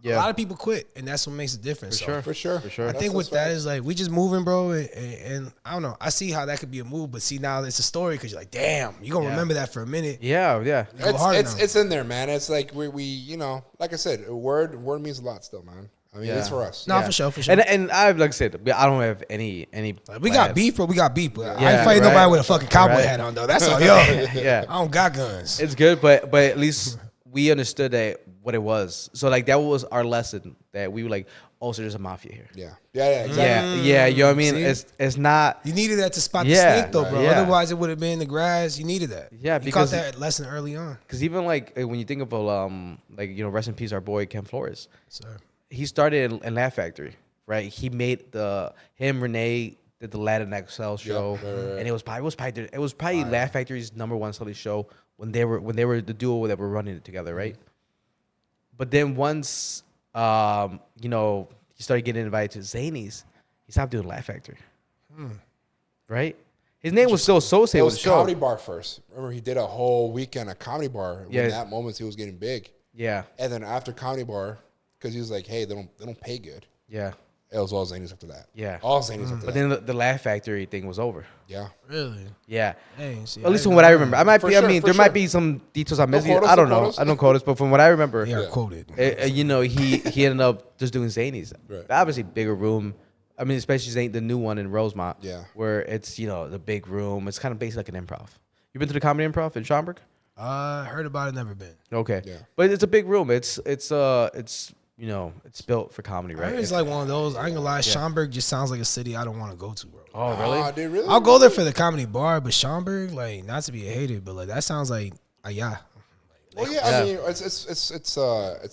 Yeah. A lot of people quit, and that's what makes a difference. For So sure. For sure. For sure. I think with that is like, we just moving, bro, and I don't know. I see how that could be a move, but see, now it's a story because you're like, damn, you going to Yeah. remember that for a minute. Yeah. Yeah. Go hard now. It's in there, man. It's like we you know, like I said, a word means a lot still, man. I mean, Yeah. it's for us. No, Yeah. for sure, for sure. And I like I said, I don't have any. Like, we got beef, bro. We got beef, but I Yeah, ain't fighting right. nobody with a fucking cowboy Right. hat on, though. That's all, yo. Yeah. I don't got guns. It's good, but at least we understood that what it was. So like that was our lesson that we were like, oh, so there's a mafia here. Yeah, exactly. Yeah, you know what I mean? See? It's not. You needed that to spot Yeah, the snake, though, bro. yeah. Otherwise, it would have been in the grass. You needed that. Yeah, you because- caught that lesson early on. Because even like when you think of like rest in peace, our boy Ken Flores. So, He started in Laugh Factory, right? He made Renee did the Latin XL show, right. and it was probably Laugh Factory's #1 selling show when they were the duo that were running it together, right? But then once he started getting invited to Zanies, he stopped doing Laugh Factory, right? His name was still It associated with was the show. comedy bar first. Remember, he did a whole weekend at comedy bar. Yeah. When that moment, he was getting big. Yeah, And then after comedy bar, because he was like, hey, they don't pay good. yeah, It was all Zanies after that. Yeah. All Zanies after but that. then the Laugh Factory thing was over. Yeah. really? Yeah. Dang, see, At least didn't from what know I that. remember. I might For be. sure, I mean, for there might sure. be some details I'm missing. quotas, I don't no know. quotas? I don't quotas, but from what I remember, Yeah, quoted. he ended up just doing Zanies. Right. Obviously, bigger room. I mean, especially the new one in Rosemont. Yeah. Where it's the big room. It's kind of based like an improv. You been to the comedy improv in Schaumburg? Heard about it, never been. Okay. Yeah. But it's a big room. It's built for comedy, I right? heard it's like one of those. I ain't gonna lie, Schaumburg just sounds like a city I don't want to go to, bro. Oh, really? Dude, really? I'll go there for the comedy bar, but Schaumburg, like, not to be hated, but like that sounds like yeah. Well, yeah, I mean, it's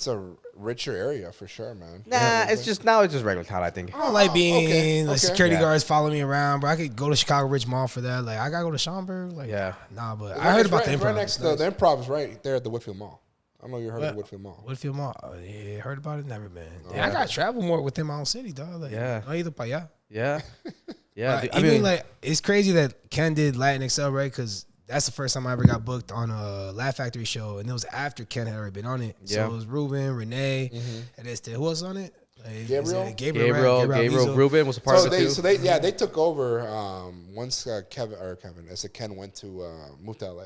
a richer area for sure, man. Nah, it's just regular town, I think. I don't like being okay, like okay. security Yeah. guards following me around, bro. I could go to Chicago Rich Mall for that. Like, I gotta go to Schaumburg. Like, Yeah. nah, but It's I heard right- about the it's improv. right next to the improv is right there at the Whitfield Mall. I don't know you heard of the Whitfield Mall. Whitfield Mall. Oh, yeah, heard about it. Never been. Damn, I gotta travel more within my own city, dog. Like, Yeah. no ido pa allá. Yeah. Yeah. dude, I Even mean, like it's crazy that Ken did Latin XL, right? Because that's the first time I ever got booked on a Laugh Factory show, and it was after Ken had already been on it. Yeah. So it was Ruben, Renee, and it's who else on it? Like, is Gabriel? it Gabriel Alviso? Rubin was a part So of it too. they took over once Ken moved to LA.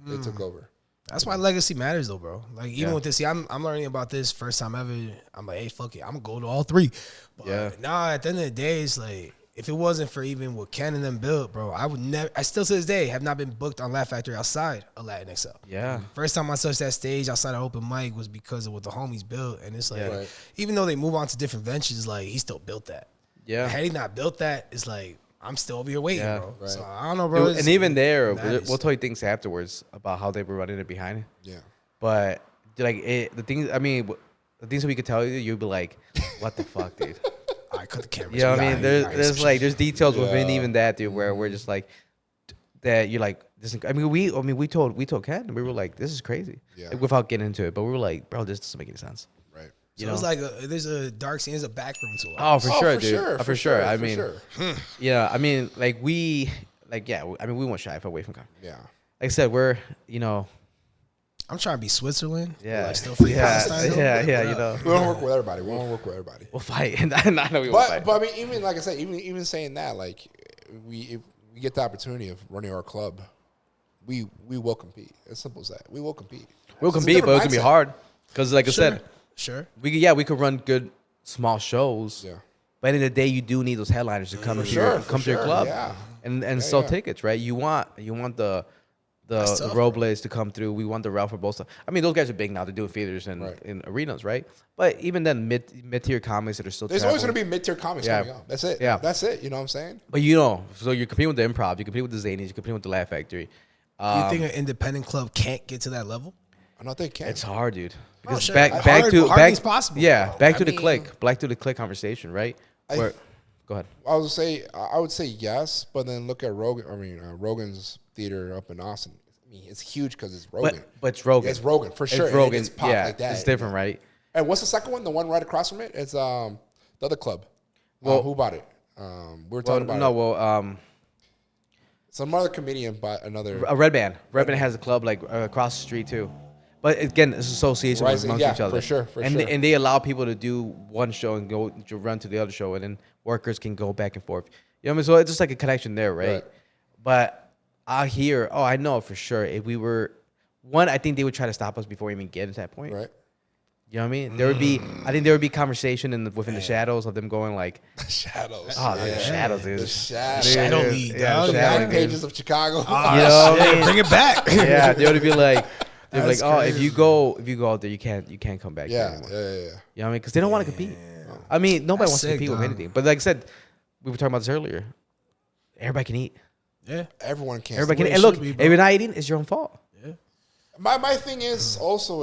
They took over. That's why legacy matters, though, bro. Like even Yeah. with this, see, I'm learning about this first time ever. I'm like, hey, fuck it, I'm gonna go to all three. But Yeah. nah, at the end of the day, it's like if it wasn't for even what Ken and them built, bro, I would never. I still to this day have not been booked on Laugh Factory outside of Latin XL. Yeah. First time I touched that stage outside of open mic was because of what the homies built, and it's like Yeah. Right. even though they move on to different ventures, like he still built that. Yeah. Had he not built that, it's like I'm still over here waiting, Yeah. bro. Right. So I don't know, bro. Dude, and even there, matters. we'll tell you things afterwards about how they were running it behind. Yeah. But like the things, I mean, the things that we could tell you, you'd be like, what the fuck, dude? All right, cut the camera. You know what I mean? There's details within even that, dude, where we're just like that. You're like, this. We told Ken, and we were like, this is crazy. Yeah. Like, without getting into it, but we were like, bro, this doesn't make any sense. Right. So it's like there's a dark scene, there's a back room to it. Oh, for sure, dude. For sure. I for mean, sure. yeah. I mean, we won't shy away from. Yeah. Like I said, we're, you know. I'm trying to be Switzerland. Yeah. Like still free Yeah. Palestine. Yeah. You know. We don't work with everybody. We'll fight. I know we will fight. But I mean, even like I said, even saying that, like if we get the opportunity of running our club, we will compete. As simple as that. We will compete. We'll compete, but it's gonna be hard. Because like I said, Sure. we could run good small shows. Yeah. But at the end of the day, you do need those headliners to come to your club and sell tickets, right? You want the Robles to come through. We want the Ralph Barbosa. I mean, those guys are big now. They're doing theaters and in arenas, right? But even then, mid-tier comics that are still there's always going to be mid-tier comics coming up. That's it. Yeah. That's it. You know what I'm saying? But so you're competing with the Improv, you compete with the Zanies, you compete with the Laugh Factory. You think an independent club can't get to that level? I don't think it can. It's hard, dude. Because sure. back Hardly's possible. Yeah, Bro. back to the click conversation, right? Go ahead. I would say yes, but then look at Rogan's theater up in Austin. I mean, it's huge because it's Rogan. But it's Rogan. It's Rogan for sure. It's Rogan. It's pop like that. It's different, right? And what's the second one? The one right across from it? It's the other club. Well, who bought it? We were talking about it. Some other comedian bought another. A Red Band. Red Band has a club like across the street too. But again, it's association amongst each other. For sure. And they allow people to do one show and go to run to the other show, and then workers can go back and forth. You know what I mean? So it's just like a connection there, right? But I know for sure if we were I think they would try to stop us before we even get to that point. Right. You know what I mean? I think there would be conversation within the shadows of them going like shadows. Oh, the shadows, dude. The shadows. Shadow League. Yeah, the Shadow back League. pages of Chicago. You know what I mean? Bring it back. Yeah, they would be like, That's oh, crazy. if you go out there, you can't come back. Yeah, here anymore. yeah. You know what I mean? Because they don't want to compete. I mean, nobody That's wants to sick, compete with dog. anything. But like I said, we were talking about this earlier. Everybody can eat. Yeah. Everyone can. Everybody can eat. it And look, should be, if bro. you're not eating, it's your own fault. My thing is also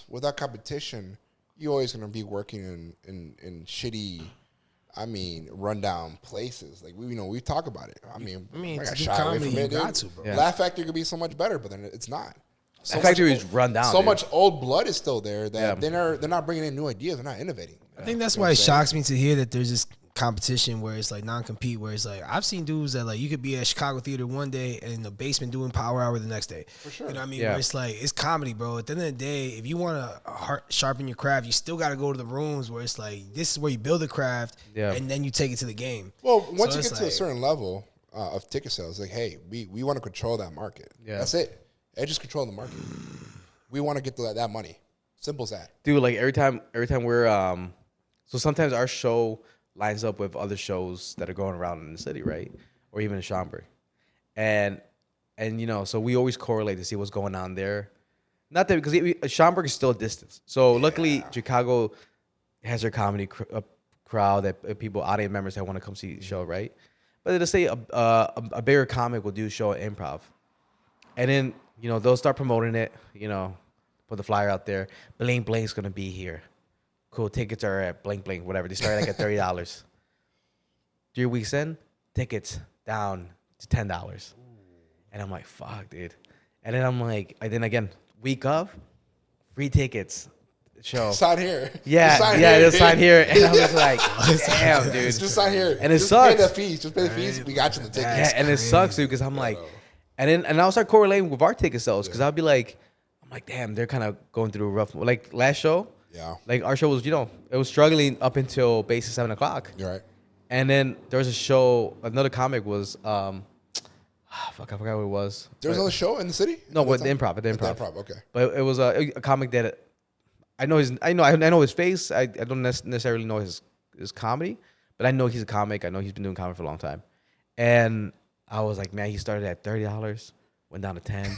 without competition, you're always gonna be working in shitty, rundown places. Like we talk about it. I to got do shy away comedy, from you it, got dude. to, bro. Yeah. Laugh Factory could be so much better, but then it's not. The factory is run down. So dude. much old blood is still there that Yeah. they're not bringing in new ideas. They're not innovating. I think that's why it shocks me to hear that there's this competition where it's like non-compete, where it's like I've seen dudes that like you could be at Chicago theater one day and in the basement doing Power Hour the next day. For sure. You know what I mean? Yeah. Where it's like it's comedy, bro. At the end of the day, if you want to sharpen your craft, you still got to go to the rooms where it's like this is where you build the craft, and then you take it to the game. Well, once you it's get to a certain level of ticket sales, like, hey, we want to control that market. Yeah. That's it. Just control the market. We want to get to that money. Simple as that. Dude, like every time we're so sometimes our show lines up with other shows that are going around in the city, right? Or even in Schaumburg. And so we always correlate to see what's going on there. Not that because Schaumburg is still a distance. So luckily Chicago has their comedy crowd that people, audience members that want to come see the show, right? But let's say a bigger comic will do a show at Improv. And then, they'll start promoting it, put the flyer out there. Bling Bling's going to be here. Cool, tickets are at bling bling, whatever. They start like at $30. 3 weeks in, tickets down to $10. And I'm like, fuck, dude. And then I'm like, and then again, week of, free tickets. Show. Sign here. Yeah, just sign here. And I was like, damn, dude. Just sign here. And it just sucks. Pay the fees. Just pay the fees. We got you the tickets. Yeah, and it sucks, dude, because I'm like, and I'll start correlating with our ticket sales, because I'll be like, damn, they're kind of going through a rough, like last show. Yeah. Like our show was, it was struggling up until basically 7 o'clock. You're right. And then there was a show, another comic was, fuck, I forgot what it was. There was another show in the city? No, At with that the time? Improv, at the At the Improv. Improv, okay. But it was a comic that I know his face. I don't necessarily know his comedy, but I know he's a comic. I know he's been doing comedy for a long time. And I was like, man, he started at $30, went down to 10.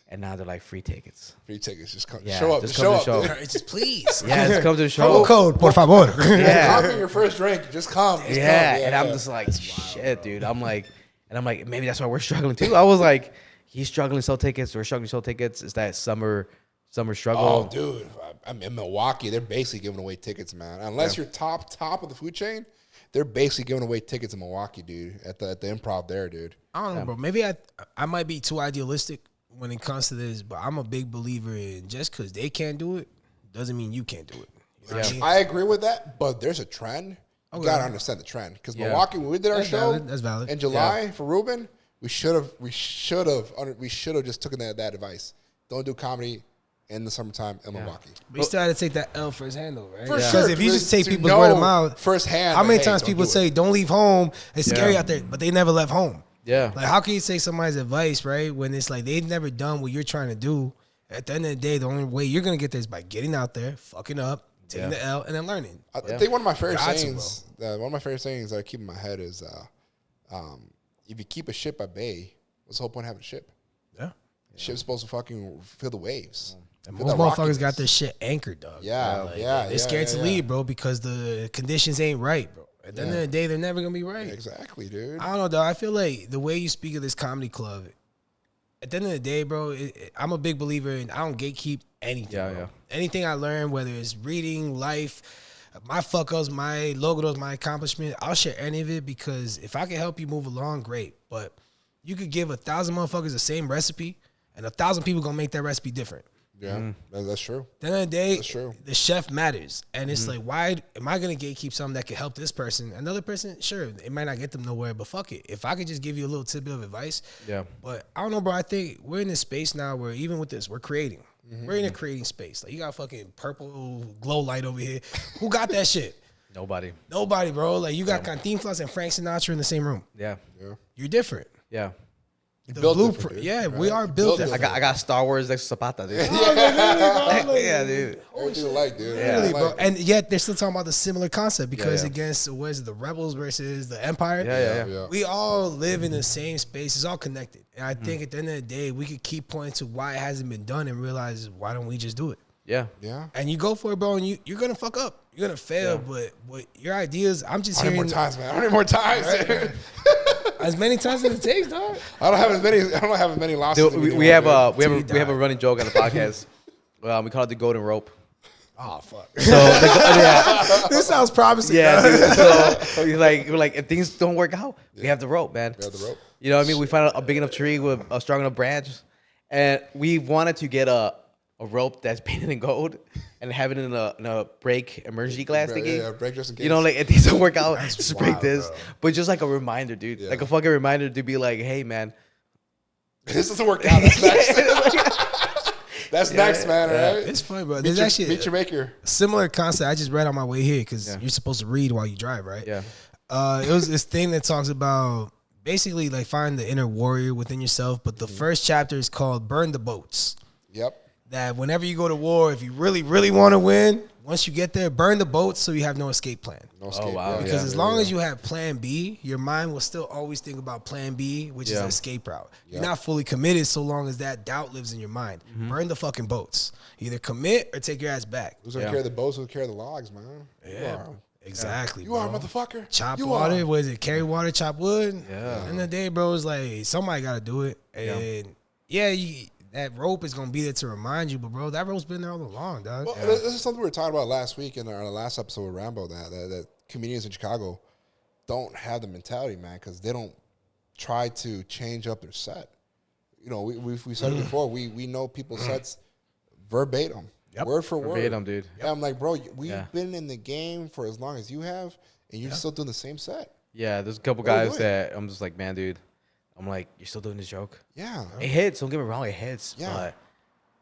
And now they're like free tickets. Free tickets. Just come. Yeah, Show up. just Just come show to up. the dude. Just please. Yeah, just come to the Promo show. code, por favor. Yeah. Coffee, your first drink. Just come. Just Yeah, come. and I'm just like, shit, dude. I'm like, maybe that's why we're struggling too. I was like, he's struggling to sell tickets. We're struggling to sell tickets. It's that summer Some are struggle. Oh, dude. I'm in Milwaukee. They're basically giving away tickets, man. Unless you're top of the food chain, they're basically giving away tickets in Milwaukee, dude. At the Improv there, dude. I don't know, bro. Maybe I might be too idealistic when it comes to this, but I'm a big believer in just because they can't do it doesn't mean you can't do it. You know what I mean? I agree with that, but there's a trend. You gotta understand the trend because Milwaukee, when we did our show, that's valid. in July for Ruben, we should have just taken that advice. Don't do comedy in the summertime in Milwaukee. But you still had to take that L first hand, though, right? For sure. Because if you just take To people's know word of mouth, firsthand, how many hey, times don't people do say, it. don't leave home, it's scary out there, but they never left home. Yeah. Like, how can you take somebody's advice, right, when it's like they've never done what you're trying to do? At the end of the day, the only way you're going to get there is by getting out there, fucking up, taking the L, and then learning. I think one of my favorite Got to, sayings, that I keep in my head is, if you keep a ship at bay, what's the whole point of having a ship? Yeah. The ship's supposed to fucking feel the waves. And Feel most the motherfuckers rockiness. got their shit anchored, dog. They're scared to yeah. leave, bro, because the conditions ain't right, bro. At the end of the day, they're never going to be right. Exactly, dude. I don't know, dog. I feel like the way you speak of this comedy club, at the end of the day, bro, I'm a big believer in I don't gatekeep anything. Yeah, bro. yeah. Anything I learn, whether it's reading, life, my fuck ups, my logos, my accomplishment, I'll share any of it because if I can help you move along, great. But you could give 1,000 motherfuckers the same recipe, and 1,000 people gonna make that recipe different. Yeah, that's true. At the end of the day, That's true. the chef matters. And it's like, why am I going to gatekeep something that could help this person? Another person, sure, it might not get them nowhere, but fuck it. If I could just give you a little tidbit of advice. Yeah. But I don't know, bro. I think we're in this space now where even with this, we're creating. We're in a creating space. Like, you got fucking purple glow light over here. Who got that shit? Nobody. Nobody, bro. Like, you got Cantinflas and Frank Sinatra in the same room. Yeah. You're different. Yeah. The built blueprint. different, dude. Yeah, we are built different. I got Star Wars next to Zapata, dude. Yeah, dude. Everything alike, dude. Yeah. Really, bro. Alike. And yet they're still talking about the similar concept because yeah. against what is it, the rebels versus the empire. Yeah. We all live in the same space. It's all connected. And I think at the end of the day, we could keep pointing to why it hasn't been done and realize why don't we just do it? Yeah. Yeah. And you go for it, bro, and you're gonna fuck up. You're gonna fail, but your ideas, I'm just How many hearing more times, man? How many more times? as many times as it takes, dog. I don't have as many losses. Dude, we have a running joke on the podcast. We call it the golden rope. Oh fuck. So yeah, This sounds promising. yeah. dog. Dude, so we're like, if things don't work out, we have the rope, man. We have the rope. You know what I mean? We found a big enough tree with a strong enough branch, and we wanted to get a rope that's painted in gold and have it in a break emergency glass thingy. Yeah, break just in case. You know, like if things don't work out, That's just wild, break this. bro. But just like a reminder, dude. Yeah. Like a fucking reminder to be like, hey, man. This doesn't work out. That's next. That's next, man. yeah. Right? It's funny, bro. Meet There's your, actually meet your maker. a similar concept I just read on my way here because Yeah. you're supposed to read while you drive, right? Yeah. It was this thing that talks about basically like find the inner warrior within yourself. But the first chapter is called "Burn the Boats." Yep. That whenever you go to war, if you really, really want to win, once you get there, burn the boats so you have no escape plan. No escape. wow. Yeah, Because yeah, as yeah, long yeah. as you have plan B, your mind will still always think about plan B, which is Yeah. the escape route. You're Yeah. not fully committed so long as that doubt lives in your mind. Burn the fucking boats. Either commit or take your ass back. Who's gonna Yeah. carry the boats? Who's gonna carry the logs, man? Yeah, exactly. You are, bro. motherfucker. Chop you water, Are. what is it? Carry water, chop wood. Yeah. End of the day, bro, it's like somebody got to do it. And that rope is gonna be there to remind you, but bro, that rope's been there all along, dog. Well, this is something we were talking about last week in our last episode with Rambo. That comedians in Chicago don't have the mentality, man, because they don't try to change up their set. You know, we said it before. We know people's sets verbatim, word for word. Verbatim, dude. And I'm like, bro, we've Yeah. been in the game for as long as you have, and you're still doing the same set. Yeah, there's a couple What are you guys doing? that I'm just like, man, dude. I'm like, you're still doing this joke? Yeah. It hits. Don't get me wrong, it hits. Yeah. But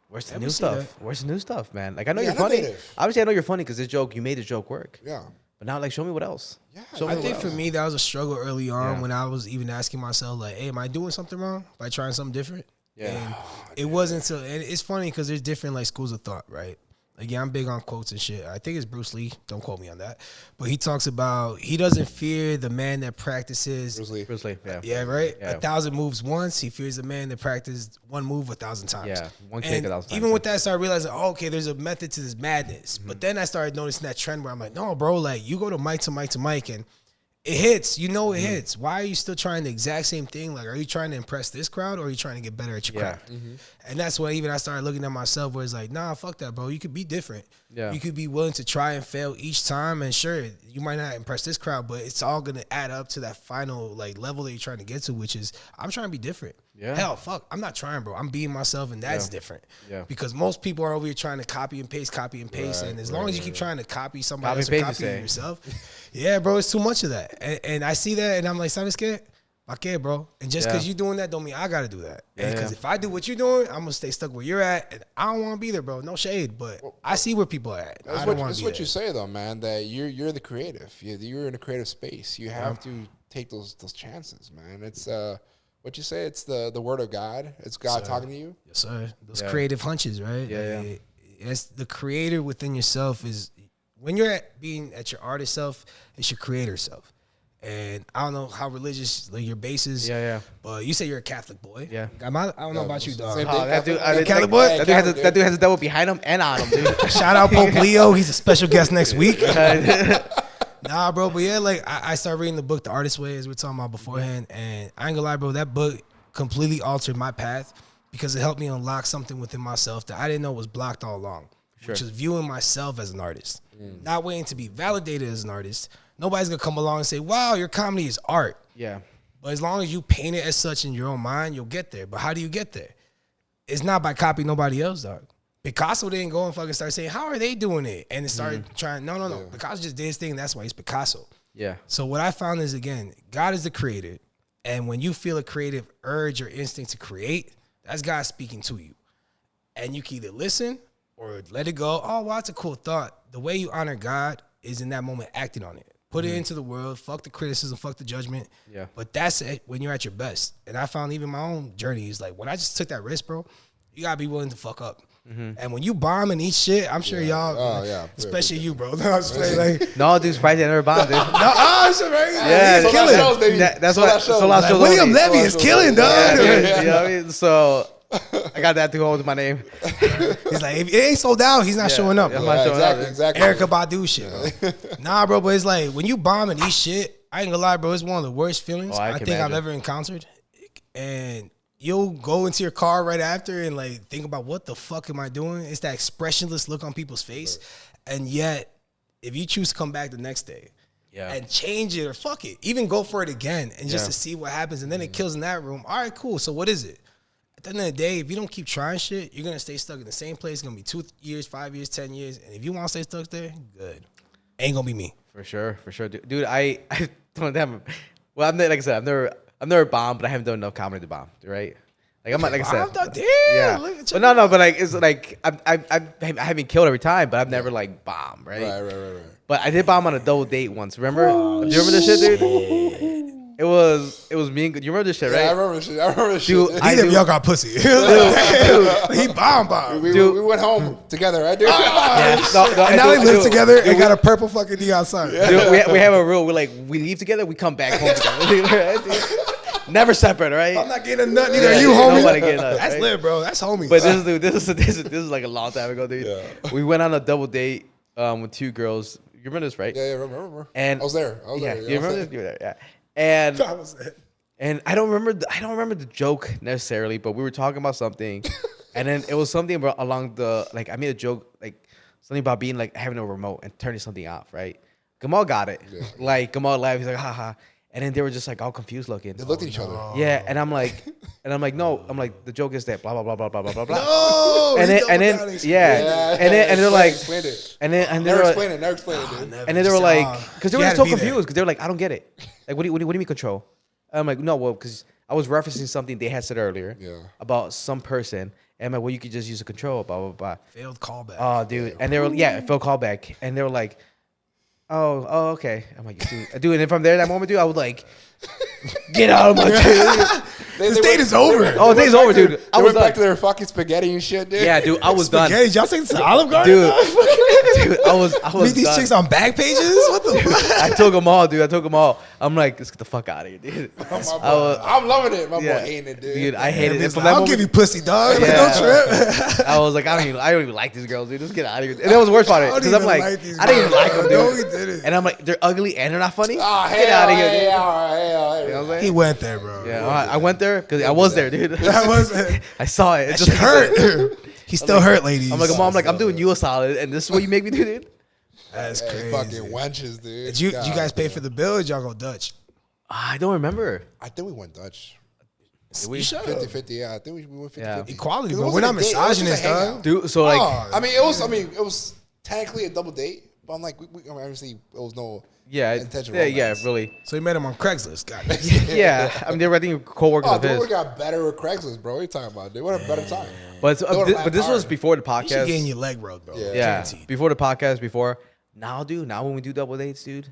where's the Yeah, new we see stuff? that. Where's the new stuff, man? Like I know Yeah, you're funny. innovative. Obviously, I know you're funny because this joke, you made the joke work. Yeah. But now, like, show me what else. Yeah. Show me I what think else. for me that was a struggle early on Yeah. when I was even asking myself like, "Hey, am I doing something wrong by trying something different?" Yeah. And it wasn't until and it's funny because there's different like schools of thought, right? Like, yeah, I'm big on quotes and shit. I think it's Bruce Lee. Don't quote me on that. But he talks about he doesn't fear the man that practices. Bruce Lee. Bruce Lee, yeah. Yeah, right. Yeah. 1,000 moves once. He fears the man that practiced one move 1,000 times. Yeah, one kick And 1,000 times. even with that, I started realizing, oh, okay, there's a method to this madness. Mm-hmm. But then I started noticing that trend where I'm like, no, bro, like you go to mic to mic to mic, and it hits. You know it hits. Why are you still trying the exact same thing? Like, are you trying to impress this crowd, or are you trying to get better at your craft? And that's when even I started looking at myself, where it's like, nah, fuck that, bro. You could be different. Yeah. You could be willing to try and fail each time, and sure, you might not impress this crowd, but it's all gonna add up to that final like level that you're trying to get to, which is I'm trying to be different. Yeah. Hell, fuck, I'm not trying, bro. I'm being myself, and that's different. Yeah. Because most people are over here trying to copy and paste, and as long as you keep trying to copy somebody Copy else and or paste, you copy say. yourself, yeah, bro, it's too much of that. And I see that, and I'm like, ¿sabes qué? ¿Pa qué, bro? And just because you're doing that don't mean I got to do that. Because if I do what you're doing, I'm going to stay stuck where you're at, and I don't want to be there, bro. No shade, but I see where people are at. That's what you say, though, man, that you're the creative. You're in a creative space. You have to take those chances, man. It's what you say, it's the word of God. It's God talking to you. Yes, sir. Those creative hunches, right? Yeah, It's the creator within yourself is when you're being at your artist self, it's your creator self. And I don't know how religious like your base is. Yeah. But you say you're a Catholic boy. Yeah. I don't know about you, dog. Same Oh, thing, that dude, Catholic boy? that dude has a devil behind him and on him, dude. Shout out Pope Leo. He's a special guest next week. Nah, bro, but yeah, like I started reading the book The Artist's Way, as we were talking about beforehand, and I ain't gonna lie, bro, that book completely altered my path because it helped me unlock something within myself that I didn't know was blocked all along, which is viewing myself as an artist, not waiting to be validated as an artist. Nobody's gonna come along and say, wow, your comedy is art. Yeah. But as long as you paint it as such in your own mind, you'll get there. But how do you get there? It's not by copying nobody else, dog. Picasso didn't go and fucking start saying, how are they doing it? And it started trying, no. Picasso just did his thing. That's why he's Picasso. Yeah. So what I found is, again, God is the creator. And when you feel a creative urge or instinct to create, that's God speaking to you. And you can either listen or let it go. Oh, well, that's a cool thought. The way you honor God is in that moment acting on it. Put it into the world. Fuck the criticism. Fuck the judgment. Yeah. But that's it when you're at your best. And I found even my own journey is like, when I just took that risk, bro, you got to be willing to fuck up. And when you bomb and eat shit, I'm sure y'all, especially you, bro. No, I'm just playing, like, No, dude's surprised I never bombed, dude. shit, right? Yeah, He's killing. That's what Sold Out shows William only. Levy is killing, dog. You know what I mean? So I got that to go with my name. He's like, if it ain't sold out, he's not showing up. I'm Bro. not showing up. Exactly. Erica Badu shit, bro. Nah, bro, but it's like when you bomb and eat shit, I ain't gonna lie, bro. It's one of the worst feelings I think I've ever encountered. And you'll go into your car right after and like think about what the fuck am I doing? It's that expressionless look on people's face. And yet, if you choose to come back the next day and change it or fuck it, even go for it again and just to see what happens, and then it kills in that room. All right, cool. So what is it? At the end of the day, if you don't keep trying shit, you're gonna stay stuck in the same place. It's gonna be 2 years, 5 years, 10 years. And if you want to stay stuck there, good. Ain't gonna be me. For sure, dude. I don't have. Well, like I said, I've never bombed, but I haven't done enough comedy to bomb, right? Like I'm not, like I said, but no, but like it's like I haven't been killed every time, but I've never like bombed, right? Right. But I did bomb on a double date once. Remember? Do you remember this shit, dude? It was me and you remember this shit, right? Yeah, I remember this shit. Dude, Neither of y'all got pussy. He bomb. We went home together, right, dude? And now they live together and got a purple fucking neon sign. Dude, we have a rule. We leave together, we come back home together. Never separate, right? I'm not getting a nut, neither are you, homie. Nobody getting a nut, That's right? lit, bro. That's homie. But this is like a long time ago, dude. Yeah. We went on a double date with 2 girls. You remember this, right? Yeah, remember. And I was there. Yeah, you remember this? You were there, yeah. And I was there. And I don't remember the joke necessarily, but we were talking about something, and then it was something about along the like I made a joke like something about being like having a remote and turning something off, right? Gamal got it. Yeah. Like Gamal laughed. He's like, haha. And then they were just like all confused looking. They looked at each other. Yeah, and I'm like, no. I'm like, the joke is that blah blah blah blah blah blah blah. No, and then and they're like, explain it. And then Never explain it, dude. And then they were like, because they were just so confused because they were like, I don't get it. Like, what do you mean control? I'm like, no, well, because I was referencing something they had said earlier about some person. And I'm like, well, you could just use a control, blah blah blah. Failed callback. Oh, dude, and they were failed callback, and they were like. Oh, okay. I'm like, dude, and if I'm there that moment, dude, I would like Get out of my shit. This date is over. Oh, the date's over, dude. I I was went back done. to their fucking spaghetti and shit, dude. Yeah, dude, I was done. Spaghetti, y'all saying to Olive Garden? Dude, I was Meet these done. chicks on back pages? What the fuck? I took them all, dude. I took them all. I'm like, let's get the fuck out of here, dude. I'm loving it. My Yeah. boy hating it, dude. Dude, I hated it. From I'll that give moment, you pussy, dog. Like, Yeah. don't trip. I was like, I don't even like these girls, dude. Just get out of here. And that was the worst part of it. I don't Because I'm even like, like these I didn't even girls. like them, No, dude. he didn't. And I'm like, they're ugly and they're not funny. Oh, Get out of here, dude. hell. You know what I'm He saying? went there, bro. Yeah, I went there because I was there, dude. That was I saw it. It that just shit hurt. He still hurt, ladies. I'm like, I'm doing you a solid, and this is what you make me do, dude. That's Hey, crazy. fucking wenches, dude. Did you God, guys pay man. for the bill or did y'all go Dutch? I don't remember. I think we went Dutch. You shut up. 50-50, yeah. I think we went 50-50. Yeah. Equality, 'Cause it bro. was We're like not a date. It was just a misogynists, hangout. dog. Dude, so like, Oh, I mean, it was technically a double date, but I'm like, I mean, obviously, it was no yeah, intentional yeah, romance. really. So you met him on Craigslist. Got it. Yeah, I mean, they were, I think, co-workers Oh, of dude, his. we got better with Craigslist, bro. What are you talking about, dude? What a better time. But They would've but this laughed was hard. before the You should get in podcast. your leg rubbed, bro. Yeah. Yeah, Guaranteed. before the podcast. Before now, dude. Now when we do double dates, dude, we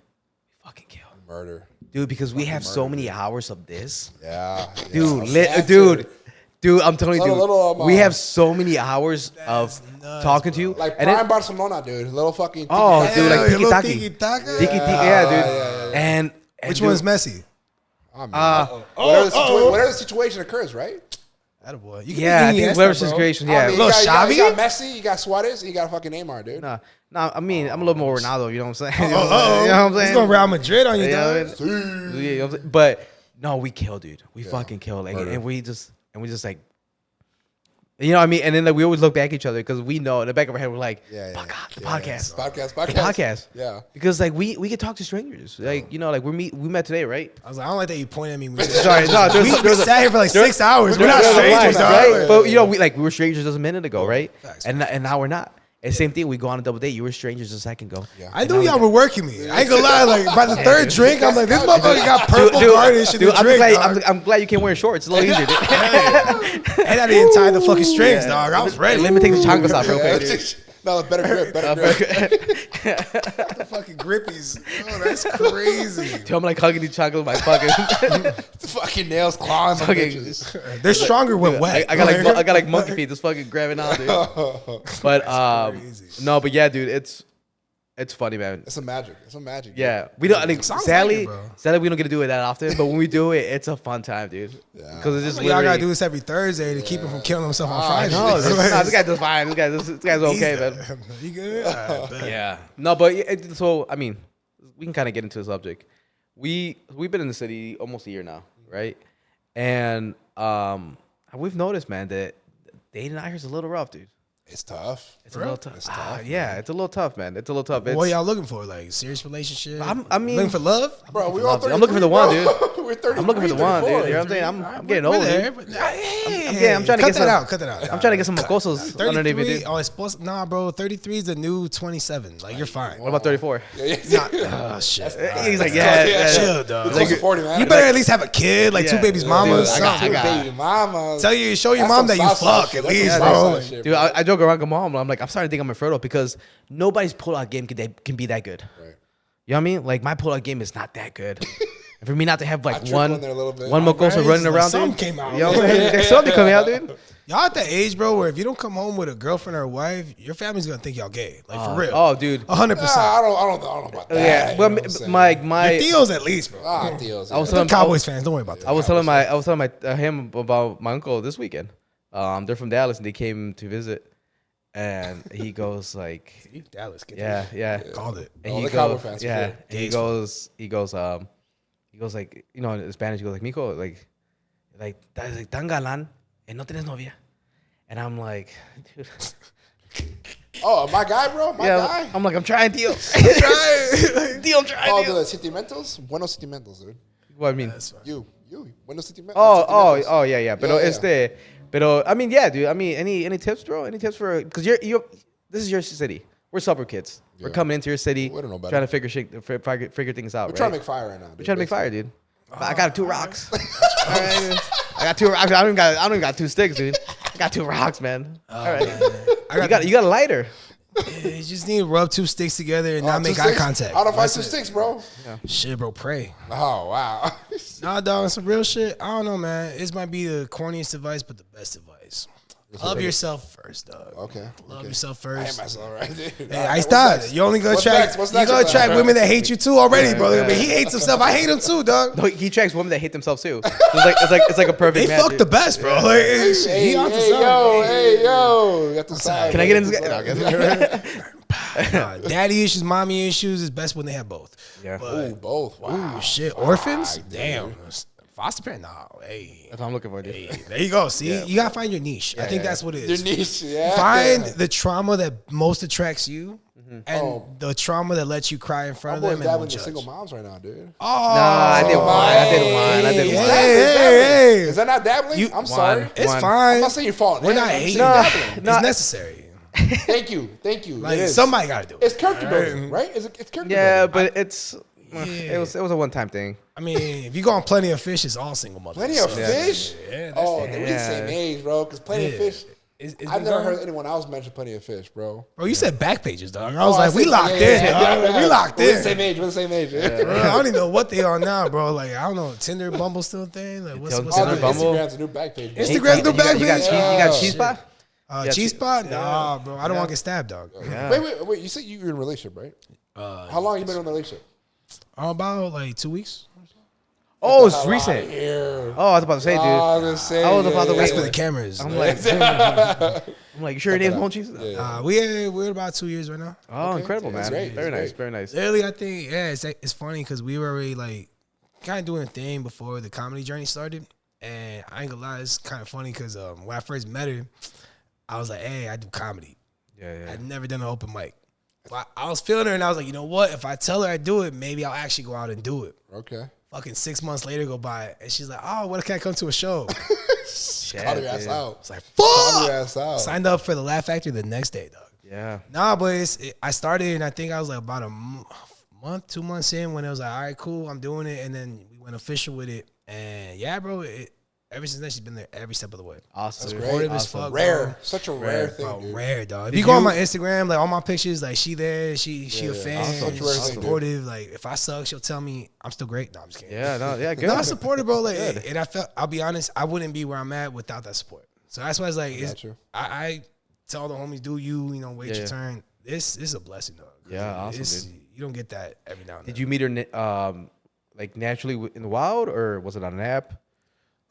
fucking kill, Murder. dude, because we have so many hours of this, Yeah. dude. Yeah. Dude, I'm telling you, dude, Little, we have so many hours of nuts, talking to you. Like and Prime then, Barcelona, dude. Little fucking. oh, tiki-taka. dude, like Hell, your little tiki-taki. tiki-taka? Tiki-taki, yeah, dude. And Which dude, one's Messi? I mean, whatever the situation occurs, right? Attaboy. You can Yeah, I be think Iniesta, whatever bro. situation, I yeah. mean, Little you got Xavi? Messi, you got Suarez, and you got fucking Neymar, dude. Nah, I mean, I'm a little more Ronaldo. You know what I'm saying? You know Oh, what I'm saying? He's going Real Madrid on you, You know dog. what I mean? Yeah, you know what I'm saying? But no, we kill, dude. We fucking kill, like, Murder. and we just like, you know what I mean? And then like we always look back at each other because we know in the back of our head we're like, Yeah, yeah, the yeah. podcast, Podcast. Yeah. because like we can talk to strangers, like you know, like we met today, right? I was like, I don't like that you pointed at me. We Sorry, no, we sat here for like 6 hours. We're not there's a strangers, line, dog. right? But you know, we were strangers just a minute ago, right? Facts, And now we're not. And same thing, we go on a double date. You were strangers a second ago. Yeah. I knew y'all were working me. I ain't gonna lie. Like by the third drink, I'm like, this motherfucker got purple garnish in the I'm drink, glad, dog. I'm glad you can't wear shorts. It's a little easier. Dude. And I didn't tie the fucking strings, dog. I was ready. Let me take the changos off real quick. Dude. No, better grip, better grip. The fucking grippies. Oh, that's crazy. Dude, I'm like hugging these chocolates with my fucking. Fucking nails, claws, on Fucking- bitches. They're stronger when wet. I got like monkey feet, just fucking grabbing on, dude. But crazy. no, but yeah, dude, it's funny, man. It's a magic. It's a magic. Yeah, we don't. I think Sounds like sadly, it, bro. we don't get to do it that often. But when we do it, it's a fun time, dude. Yeah. Because it's just Y'all gotta literally. do this every Thursday to keep him from killing himself on Friday. No, this guy does fine. This guy's okay, man. You good? Alright, bet. Yeah. No, but so I mean, we can kind of get into the subject. We've been in the city almost a year now, right? And we've noticed, man, that dating out here is a little rough, dude. It's tough. It's a little tough. It's tough, Yeah, it's a little tough, man. It's a little tough. It's, What y'all looking for? Like serious relationship? I mean- looking for love. Bro, we're all I'm looking for the one, 33, dude. We're 33, I'm looking for the one, dude. You know what I'm saying? I'm getting old, dude. I'm trying to get some. Cut that out. I'm trying to get some mocosos underneath me, 33. dude. Oh, it's supposed. Nah, bro. 33 is the new 27. Like you're fine. What about 34? Oh shit. He's like, yeah. Chill, dog. Close to 40, man. You better at least have a kid, like Yeah. two babies, Dude, mamas. I got- something. I Baby mama. Tell you, show your That's mom some that you Southside fuck shit. at That's least, some bro. Southside Like, shit, Dude, I joke around with mom. I'm like, I'm starting to think I'm infertile because nobody's pull-out game can be that good. Right. You know what I mean? Like my pull-out game is not that good. And for me not to have like trickle one in there a little bit. mocoso Right? running Like around, some dude. came out. You know what I'm saying? There's something coming out, dude. Y'all at the age, bro, where if you don't come home with a girlfriend or a wife, your family's gonna think y'all gay. Like for real. Oh, dude. 100%. I don't know about that. Yeah, you well, know what I'm saying? my Your Theo's at least, bro. Theos. I was They're telling Cowboys fans. Don't worry about that. I was telling him about my uncle this weekend. They're from Dallas and they came to visit, and he goes like, Dallas. Get yeah. Called it. And Oh, he the Cowboy goes, fans, yeah. for And he goes like, you know, in Spanish, he goes like, Mico, like, tan galán, and no tienes novia. And I'm like, dude. Oh, my guy, bro? My guy? I'm like, I'm trying, Tio. I'm trying, Oh, Tio. the sentimentos? Buenos sentimentos, dude. What I mean? You. Buenos sentimentos. Oh, yeah. Pero Yeah. pero I mean, yeah, dude. I mean, any tips, bro? Any tips for, because this is your city. We're suburb kids. We're Yeah. coming into your city, We don't know better. trying to figure things out. We're right? trying to make fire right now. We're trying to make fire, dude. I got 2 rocks. All right. I got 2 rocks. I don't even got 2 sticks, dude. I got 2 rocks, man. All right. You got a lighter. Yeah, you just need to rub 2 sticks together and not make 2 ght sticks? contact. Out of 5 That's 2 it. sticks, bro. Shit, bro, pray. Oh, wow. Nah, dog, some real shit. I don't know, man. This might be the corniest advice, but the best advice. Love yourself first, dog. Okay. Love yourself I hate first. myself, right, dude. Hey, I stopped. You only gonna attract. You gonna attract women that hate you too already, bro. I mean, he hates himself. I hate him too, dog. No, he attracts women that hate themselves too. It's like a perfect They match. fuck the best, bro. Like, he onto something. Yo. You have to side. Can I get in this? Daddy issues, mommy issues is best when they have both. Yeah. Ooh, both. Wow. Ooh, shit. Orphans? Damn. Foster parent? No. Hey. That's what I'm looking for, dude. Hey, there you go. See, you gotta find your niche. I think that's what it is. Your niche, yeah. Find the trauma that most attracts you, and the trauma that lets you cry in front My of boy's them. And dabbling won't with judge. single moms right now, dude. Oh, I did one. Hey. Is that not dabbling? I'm sorry. It's One. fine. I'm not saying you're falling. We're not I'm hating. saying dabbling. It's necessary. Thank you. Like, It is. somebody gotta do it. It's character building, right? It's character Yeah, building. but it was a one-time thing. I mean, if you go on Plenty of Fish, it's all single mothers. Plenty of So, fish? Yeah, that's Oh, it. we're the same age, bro. Because Plenty of Fish. I've never heard anyone else mention Plenty of Fish, bro. Bro, you said back pages, dog. I was like, we locked in, dog. We locked We're the in. same age. We're the same age. Bro, I don't even know what they are now, bro. Like, I don't know. Tinder, Bumble still a thing? Like, what's Tinder, up? Bumble? Instagram's a new back page. Bro. Instagram's new back You got page? you got cheese spot? Cheese spot? Nah, bro. I don't want to get stabbed, dog. Yeah. Wait. You said you were in a relationship, right? How long you been in a relationship? About like 2 weeks. Oh, it's recent. Here. Oh, I was about to say, dude. I was about to That's wait. for the cameras. I'm like, you sure your name's Monchi? We're about 2 years right now. Oh, incredible, That's man. great. Very That's nice, great. very nice. Literally, I think, it's funny because we were already like kind of doing a thing before the comedy journey started. And I ain't gonna lie, it's kind of funny because when I first met her, I was like, hey, I do comedy. Yeah. I'd never done an open mic. Well, I was feeling her and I was like, you know what? If I tell her I do it, maybe I'll actually go out and do it. Okay. Fucking 6 months later go by and she's like, oh, when can I come to a show? Call your ass out. It's like, Call your fuck! ass out. Signed up for the Laugh Factory the next day, dog. Yeah. Nah, but I started and I think I was like about a month, 2 months in when it was like, all right, cool, I'm doing it. And then we went official with it. And yeah, bro, ever since then, she's been there every step of the way. Awesome. That's Supportive great. as fuck, Rare. bro. Such a rare thing, Bro, dude. rare, dog. If you go on my Instagram, like all my pictures, like she there, she a fan, Awesome. she's supportive. Like if I suck, she'll tell me I'm still great. No, I'm just kidding. Yeah, good. No, I'm supportive, bro. Like, and I'll be honest, I wouldn't be where I'm at without that support. So that's why it's like, I tell the homies, do you wait your turn. This is a blessing, dog. Yeah, awesome, dude. You don't get that every now and then. Did you meet her like naturally in the wild, or was it on an app?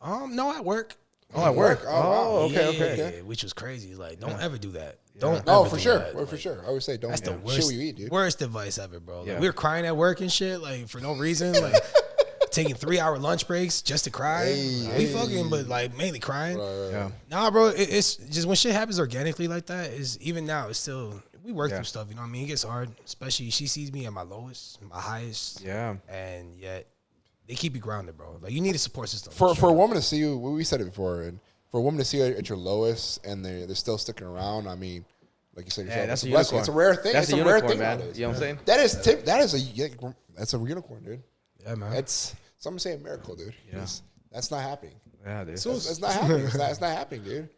No, at work. Oh, at work. Oh, wow. Okay. Which was crazy. Like, don't ever do that. Don't. No, ever for do sure. that. Well, for sure. I always say don't That's the shit worst. what you eat, dude. Worst advice ever, bro. Like, Yeah. we were crying at work and shit, like for no reason, like taking 3-hour lunch breaks just to cry. We fucking, but like mainly crying. Yeah. Nah, bro. It's just when shit happens organically like that. Is even now, it's still we work through stuff. You know what I mean? It gets hard, especially she sees me at my lowest, my highest. Yeah. And yet they keep you grounded, bro. Like you need a support system. For a woman to see you, we said it before, and for a woman to see you at your lowest and they're still sticking around, I mean, like you said yourself, that's it's a blessing. unicorn. It's a rare thing. That's It's a a rare unicorn, thing man. nowadays. You know what I'm saying? That's a unicorn, dude. Yeah, man. It's some say a miracle, dude. Yeah. That's not happening. Yeah, dude. That's not happening. It's not happening, dude.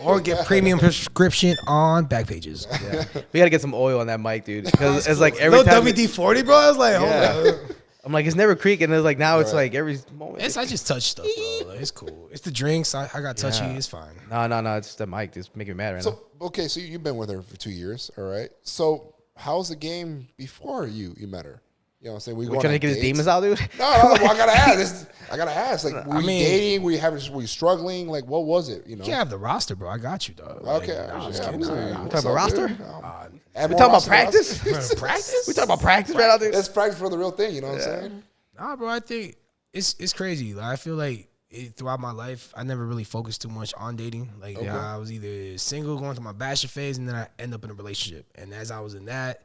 Or get premium prescription on back pages. Yeah. We gotta get some oil on that mic, dude. Because it's like every No time WD-40, bro. I was like, hold on. I'm like, it's never creaking. It's like now it's like every moment. I just touch stuff, bro. Like, it's cool. It's the drinks. I got touchy. It's fine. No. It's the mic. It's making me mad right now. So okay, so you've been with her for 2 years, all right? So how's the game before you met her? You know what I'm saying? We're trying to get his demons out, dude. No, well, I gotta ask. I gotta ask. Like, were you dating? Were you struggling? Like, what was it? You know? You have the roster, bro. I got you, dog. Okay. We talking about roster? We We talking about practice? Practice? We talking about practice right out there? Let's practice for the real thing. You know what I'm saying? Nah, bro. I think it's crazy. Like, I feel like throughout my life, I never really focused too much on dating. Like, I was either single, going through my bachelor phase, and then I end up in a relationship. And as I was in that,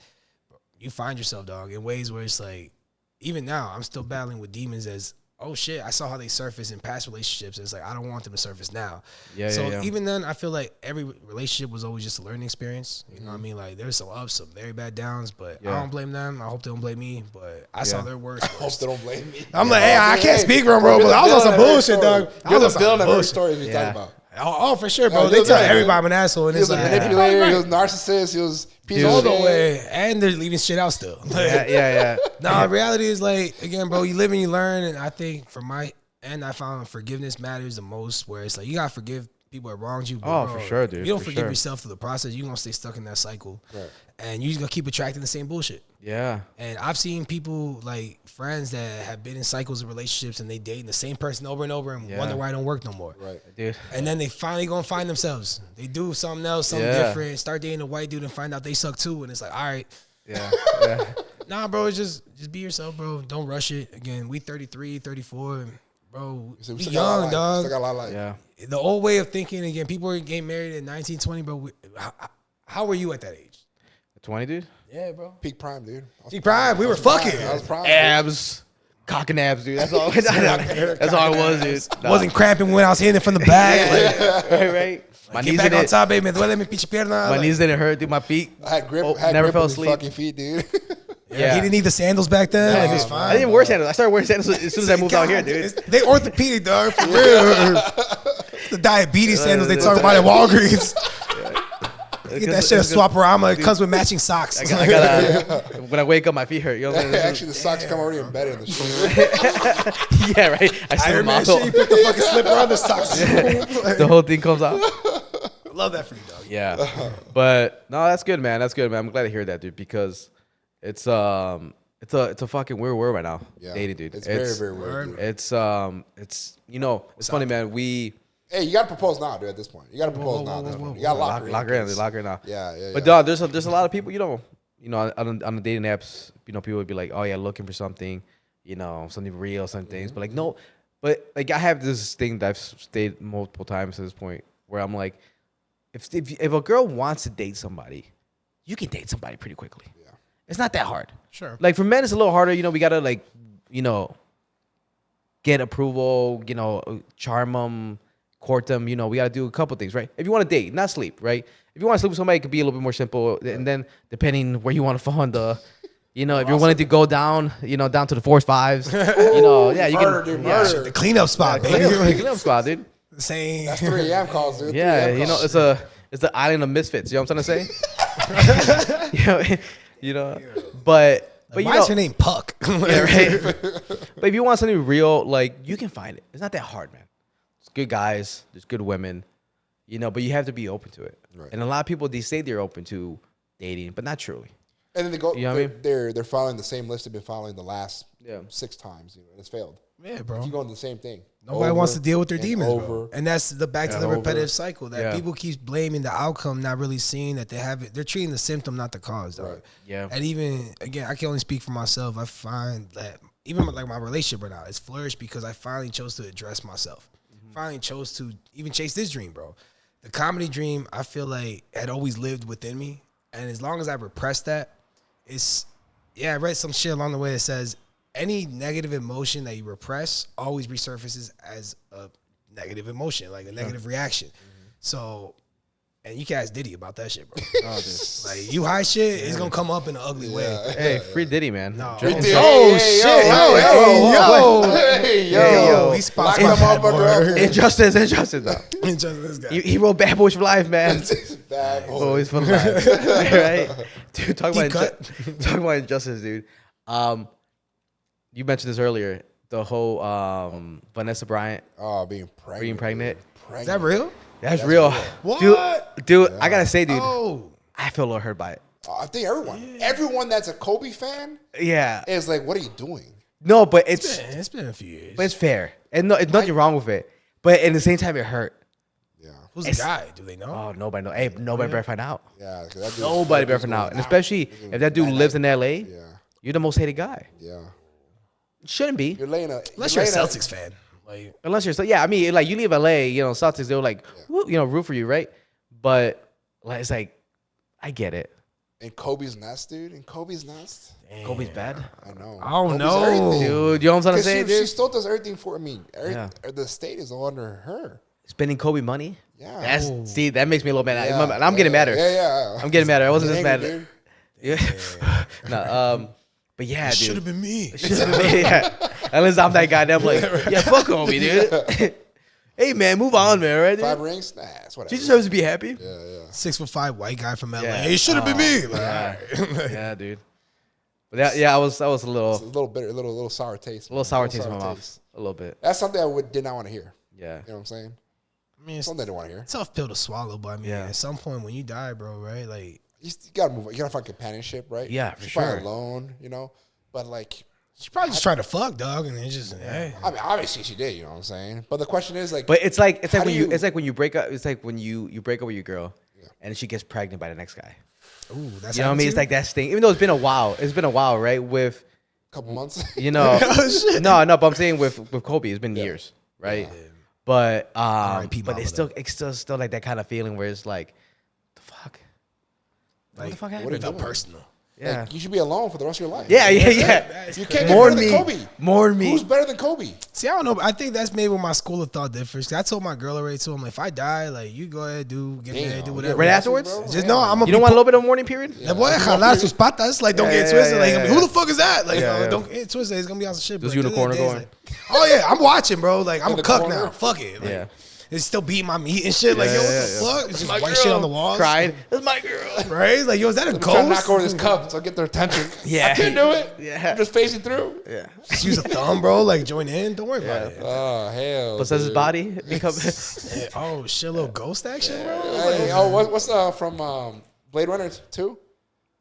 you find yourself, dog, in ways where it's like, even now, I'm still battling with demons as, oh shit, I saw how they surface in past relationships. It's like, I don't want them to surface now. So even then, I feel like every relationship was always just a learning experience. You know what I mean? Like, there's some ups, some very bad downs, but I don't blame them. I hope they don't blame me, but I saw their worst. I hope they don't blame me. I'm like, hey, I can't speak for them, bro, but I was on some bullshit, dog. You're the villain of every story we talk about. Oh, for sure, bro. Oh, They yeah, tell yeah. everybody I'm an asshole, and He was it's a like manipulator. He was a narcissist. He was piece all of the shit. way, and they're leaving shit out still. Yeah. Nah, reality is like, again, bro, you live and you learn. And I think from my end, I found forgiveness matters the most, where it's like, you got to forgive people that wronged you. But Oh, bro, for sure, dude. If you don't For forgive sure. yourself through the process, you're going to stay stuck in that cycle. Right. And you're just going to keep attracting the same bullshit. Yeah. And I've seen people, like friends that have been in cycles of relationships and they dating the same person over and over and wonder why it don't work no more. Right. Dude. And then they finally gonna find themselves. They do something else, something Yeah. different, start dating a white dude and find out they suck too. And it's like, all right. Yeah. Nah, bro, it's just be yourself, bro. Don't rush it. Again, we 33, 34, bro. So We still got a lot young, of life. dog. Still got a lot of life. Yeah. The old way of thinking, again, people were getting married at 19, 20, bro. How were you at that age? 20, dude. Yeah, bro. Peak prime, dude. I was Peak prime. We were fucking. I was prime. Abs. Cock and abs, dude. That's all. That's all it was, dude. Nah. Wasn't cramping when I was hitting it from the back. Like, right. My get knees back on didn't. top, baby. Me duele mi pinche pierna. My knees didn't hurt, dude. My feet. I had grip. Oh, had never grip fell in these asleep. fucking feet, dude. Yeah, he didn't need the sandals back then. Like, it's I fine. didn't even wear sandals. I started wearing sandals as soon as I moved out here, dude. They orthopedic, dog, for real. It's the diabetes sandals they talk about at Walgreens. Get that shit at Swaparama. It comes with matching socks. I gotta, when I wake up, my feet hurt. You know what I'm saying? Actually, the socks come already embedded in the shoe. Yeah, right. I see the Iron Man model. shit, you put the fucking slipper on the socks. The whole thing comes out. Love that for you, dog. Yeah, but no, that's good, man. That's good, man. I'm glad to hear that, dude, because it's a fucking weird world right now. Yeah. Dating, dude. It's very, very weird. Dude. It's it's funny, man. Hey, you gotta propose now, dude. At this point, you gotta propose now. At this point, you gotta lock her in. Lock her in now. Yeah. But dog, there's a lot of people, on the dating apps, people would be like, oh yeah, looking for something, something real, some things. But like no, but like I have this thing that I've stayed multiple times to this point where I'm like, if a girl wants to date somebody, you can date somebody pretty quickly. Yeah, it's not that hard. Sure. Like for men, it's a little harder. We gotta get approval. Charm them. Court them, we got to do a couple things, right? If you want to date, not sleep, right? If you want to sleep with somebody, it could be a little bit more simple. And then depending where you want to fall on the, if you're willing to go down, down to the 4s, 5s, yeah, you Murder, can. dude, Yeah, murder. The cleanup spot, baby. clean up squad, dude. Same. That's 3 a.m. calls, dude. Yeah, 3 a.m. calls. it's the island of misfits. You know what I'm trying to say? But Why is her name Puck? yeah, right. But if you want something real, like you can find it. It's not that hard, man. There's good guys, there's good women, but you have to be open to it. Right. And a lot of people, they say they're open to dating, but not truly. And then they go. You know what I mean? They're following the same list they've been following the last 6 times. And it's failed. Yeah, bro. Keep going to the same thing. Nobody wants to deal with their and demons, over. bro. And that's back to the over. repetitive cycle that Yeah. people keep blaming the outcome, not really seeing that they have it. They're treating the symptom, not the cause, dog. Right. Yeah. And even again, I can only speak for myself. I find that even like my relationship right now, it's flourished because I finally chose to address myself. Finally chose to even chase this dream, bro. The comedy dream, I feel like had always lived within me, and as long as I repressed that, I read some shit along the way that says any negative emotion that you repress always resurfaces as a negative emotion, like a negative reaction. So, and you can ask Diddy about that shit, bro. Oh, dude. Like you hide shit, it's gonna come up in an ugly way. Hey, free Diddy, man. No. Just- Diddy. Oh Hey, shit! Hey, yo. He sponsored Lock my him bad up, bro. boy. Injustice, though. This guy. He wrote Bad Boys for Life, man. Bad boy. Boys for Life, right? Dude, talk Deep about injustice, dude. You mentioned this earlier. The whole Vanessa Bryant Oh, being pregnant. being pregnant. Is that real? That's real. What? Dude, I gotta say, dude, Oh, I I feel a little hurt by it. I think everyone that's a Kobe fan Yeah. is like, what are you doing? No, but it's been a few years. but it's fair. And no, it's nothing wrong with it. But at the same time, it hurt. Yeah. Who's the guy? Do they know? Oh, nobody know. Hey, nobody better find out. Yeah. 'cause that dude's- Nobody that better dude's find out. going And especially if that dude lives in LA, Yeah. you're the most hated guy. Yeah. Shouldn't be. You're laying a. Unless you're a Celtics fan. Like, Unless you're so yeah, I mean, like you leave LA, Celtics, they'll like, root for you, right? But like, it's like, I get it. In Kobe's nest, dude. In Kobe's nest. Kobe's bad, I know. I don't Kobe's know. everything. dude. You know what I'm trying to 'Cause say, she dude? still does everything for. Yeah. The state is all under her. Spending Kobe money. Yeah. See, that makes me a little mad. Yeah, I'm getting madder. Yeah. I'm getting madder. I wasn't Get this angry, mad. dude. Yeah. No. But yeah, dude. should have been me. Yeah. Unless I'm that guy, then I'm like, yeah, fuck Kobe, dude. Hey man, move on, man. Right? 5 rings? Nah, it's whatever. She deserves to be happy. Yeah. 6'5" white guy from LA. Yeah. It should have been me. Like, Yeah. all right. Yeah, dude. But yeah, I was a It's a little little bitter, a little sour taste. a little sour taste in my mouth. A little bit. That's something I did not want to hear. Yeah. You know what I'm saying? I mean, it's Something I didn't want to hear. a tough pill to swallow, but I mean, Yeah. at some point when you die, bro, right? Like, You gotta move on. You gotta find companionship, right? Yeah, for She's probably sure. alone, you know? But like, she probably just tried to fuck, dog, and it's just, hey. I mean, obviously she did, you know what I'm saying? But the question is like, But it's like How when do you you- it's like when you break up. It's like when you break up with your girl, and she gets pregnant by the next guy. Ooh, that's You know what I mean? It's like that sting. Even though it's been a while, right? With a couple months. you know, Oh, no. But I'm saying with Kobe, it's been years, right? But R.I.P. but Mama, it's still like that kind of feeling where it's like, the fuck, what the fuck what happened? are you doing? personal. Yeah, Like, you should be alone for the rest of your life. yeah. You can't get Mourn better me, than Kobe. mourn me. Who's better than Kobe? See, I don't know. But I think that's maybe where my school of thought differs. 'Cause I told my girl already too. I'm like, if I die, like you go ahead, get married, do whatever. Right afterwards? Just no, I'm gonna You don't want a little bit of a mourning period? That boy, jalar sus patas. Like, don't get Yeah, twisted. yeah, Like, yeah, I mean, yeah. who the fuck is that? Like, Yeah, yeah. don't get twisted. It's gonna be on some shit. Just but you in the at end of corner day, it's going. like, oh yeah, I'm watching, bro. Like, I'm In a the cuck corner? now. Fuck it. Like, Yeah. it's still beating my meat and shit. Like, yo, what the fuck? It's just white shit on the walls. Crying. That's my girl. Right? Like, yo, is that a I'm trying to ghost? knock over this cup so I get their attention. Yeah. I can't do it. Yeah. I'm just facing through. Yeah. Just use a thumb, bro. Like, join in. Don't worry about it. Oh, hell. But says his dude. body become. Yeah, oh shit, little ghost action, bro. Hey, what's from Blade Runner 2?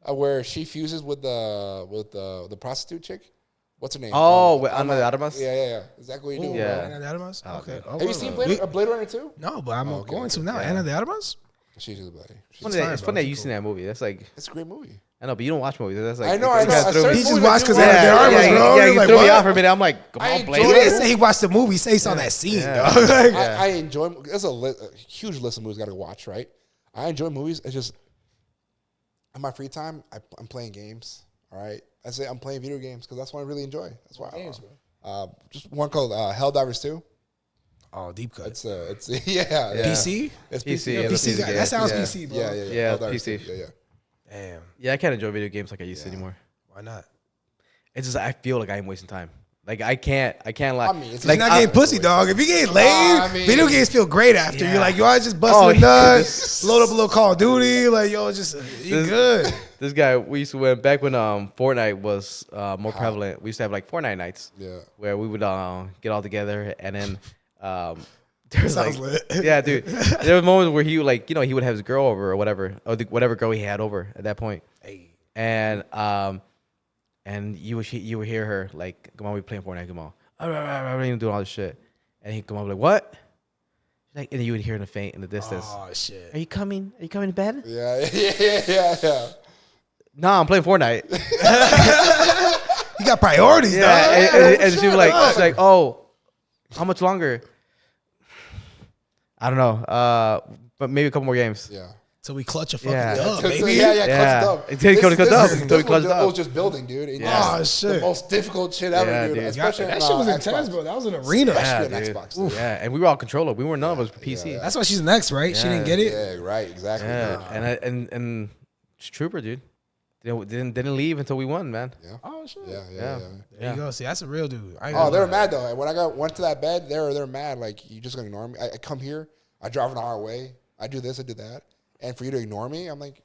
Where she fuses with the prostitute chick? What's her name? Oh, with Ana de Armas? Yeah. Exactly what you do. Yeah. bro. Ana de Armas? Okay. Oh, Have you seen Blade Runner 2? No, but I'm okay, going okay. to now. Ana de Armas? She's just buddy. It's funny that you've seen that movie. That's like, It's a great movie. I know, but you don't watch movies. That's like, I know. it kinda threw me- He just watched 'cause Ana de Yeah, Armas, yeah, bro. yeah, You're you like, threw me what? off for a minute. I'm like, come I on, enjoyed Blade. He it. didn't say he watched the movie. He said he saw that scene, Yeah. dog. Like, I enjoy. There's a huge list of movies I got to watch. Right. I enjoy movies. It's just in my free time, I'm playing games. All right. I say I'm playing video games because that's what I really enjoy. That's why. Games, Just one called Helldivers 2. Oh, deep cut. It's yeah. PC? It's PC, PC. yeah, PC guy. yeah, That sounds yeah. PC, bro. Yeah. Yeah, Helldivers PC. 2. Yeah. Damn. Yeah, I can't enjoy video games like I used to anymore. Why not? It's just I feel like I'm wasting time. Like I can't lie. I mean, it's Like, like not getting pussy, dog. If you get laid, I mean- video games feel great after. Yeah. You're like, yo, I just Oh, busted a yeah. nut, load up a little Call of Duty. Like, yo, just, you good. This guy, we used to back when Fortnite was more prevalent. We used to have like Fortnite nights. Yeah. Where we would get all together and then there was Sounds like, lit. yeah, dude. There were moments where he like he would have his girl over or whatever, or whatever girl he had over at that point. Hey. And you would hear her like, come on, we playing Fortnite, come on, doing all this shit, and he'd come up like, what? Like, and then you would hear in the faint in the distance. Oh, shit. Are you coming? Are you coming to bed? Yeah. Nah, I'm playing Fortnite. You got priorities, Yeah, dog. and she was like, oh, how much longer? I don't know. But maybe a couple more games. Yeah. So we clutch a fucking Yeah. dub, So, baby. yeah, Yeah. clutch it up. Until he clutched it up. Until he This clutched it up. was just building, dude. It's Yeah. just Oh, the shit. most difficult shit ever, Yeah, dude. dude. Especially That on, shit was Xbox. intense, bro. That was an arena. Especially Yeah, on dude. Xbox, dude. Yeah, and we were all controller. We were none of us PC. That's why she's next, right? She Yeah. didn't get it. Yeah, right, exactly. Yeah, dude. and it's trooper, dude. Didn't leave until we won, man. Oh, shit. Yeah. There you go. See, that's a real dude. I ain't Oh, gonna they were lie. mad though. When I went to that bed, they're mad. Like, you just gonna ignore me? I come here, I drive an hour away, I do this, I do that, and for you to ignore me, I'm like,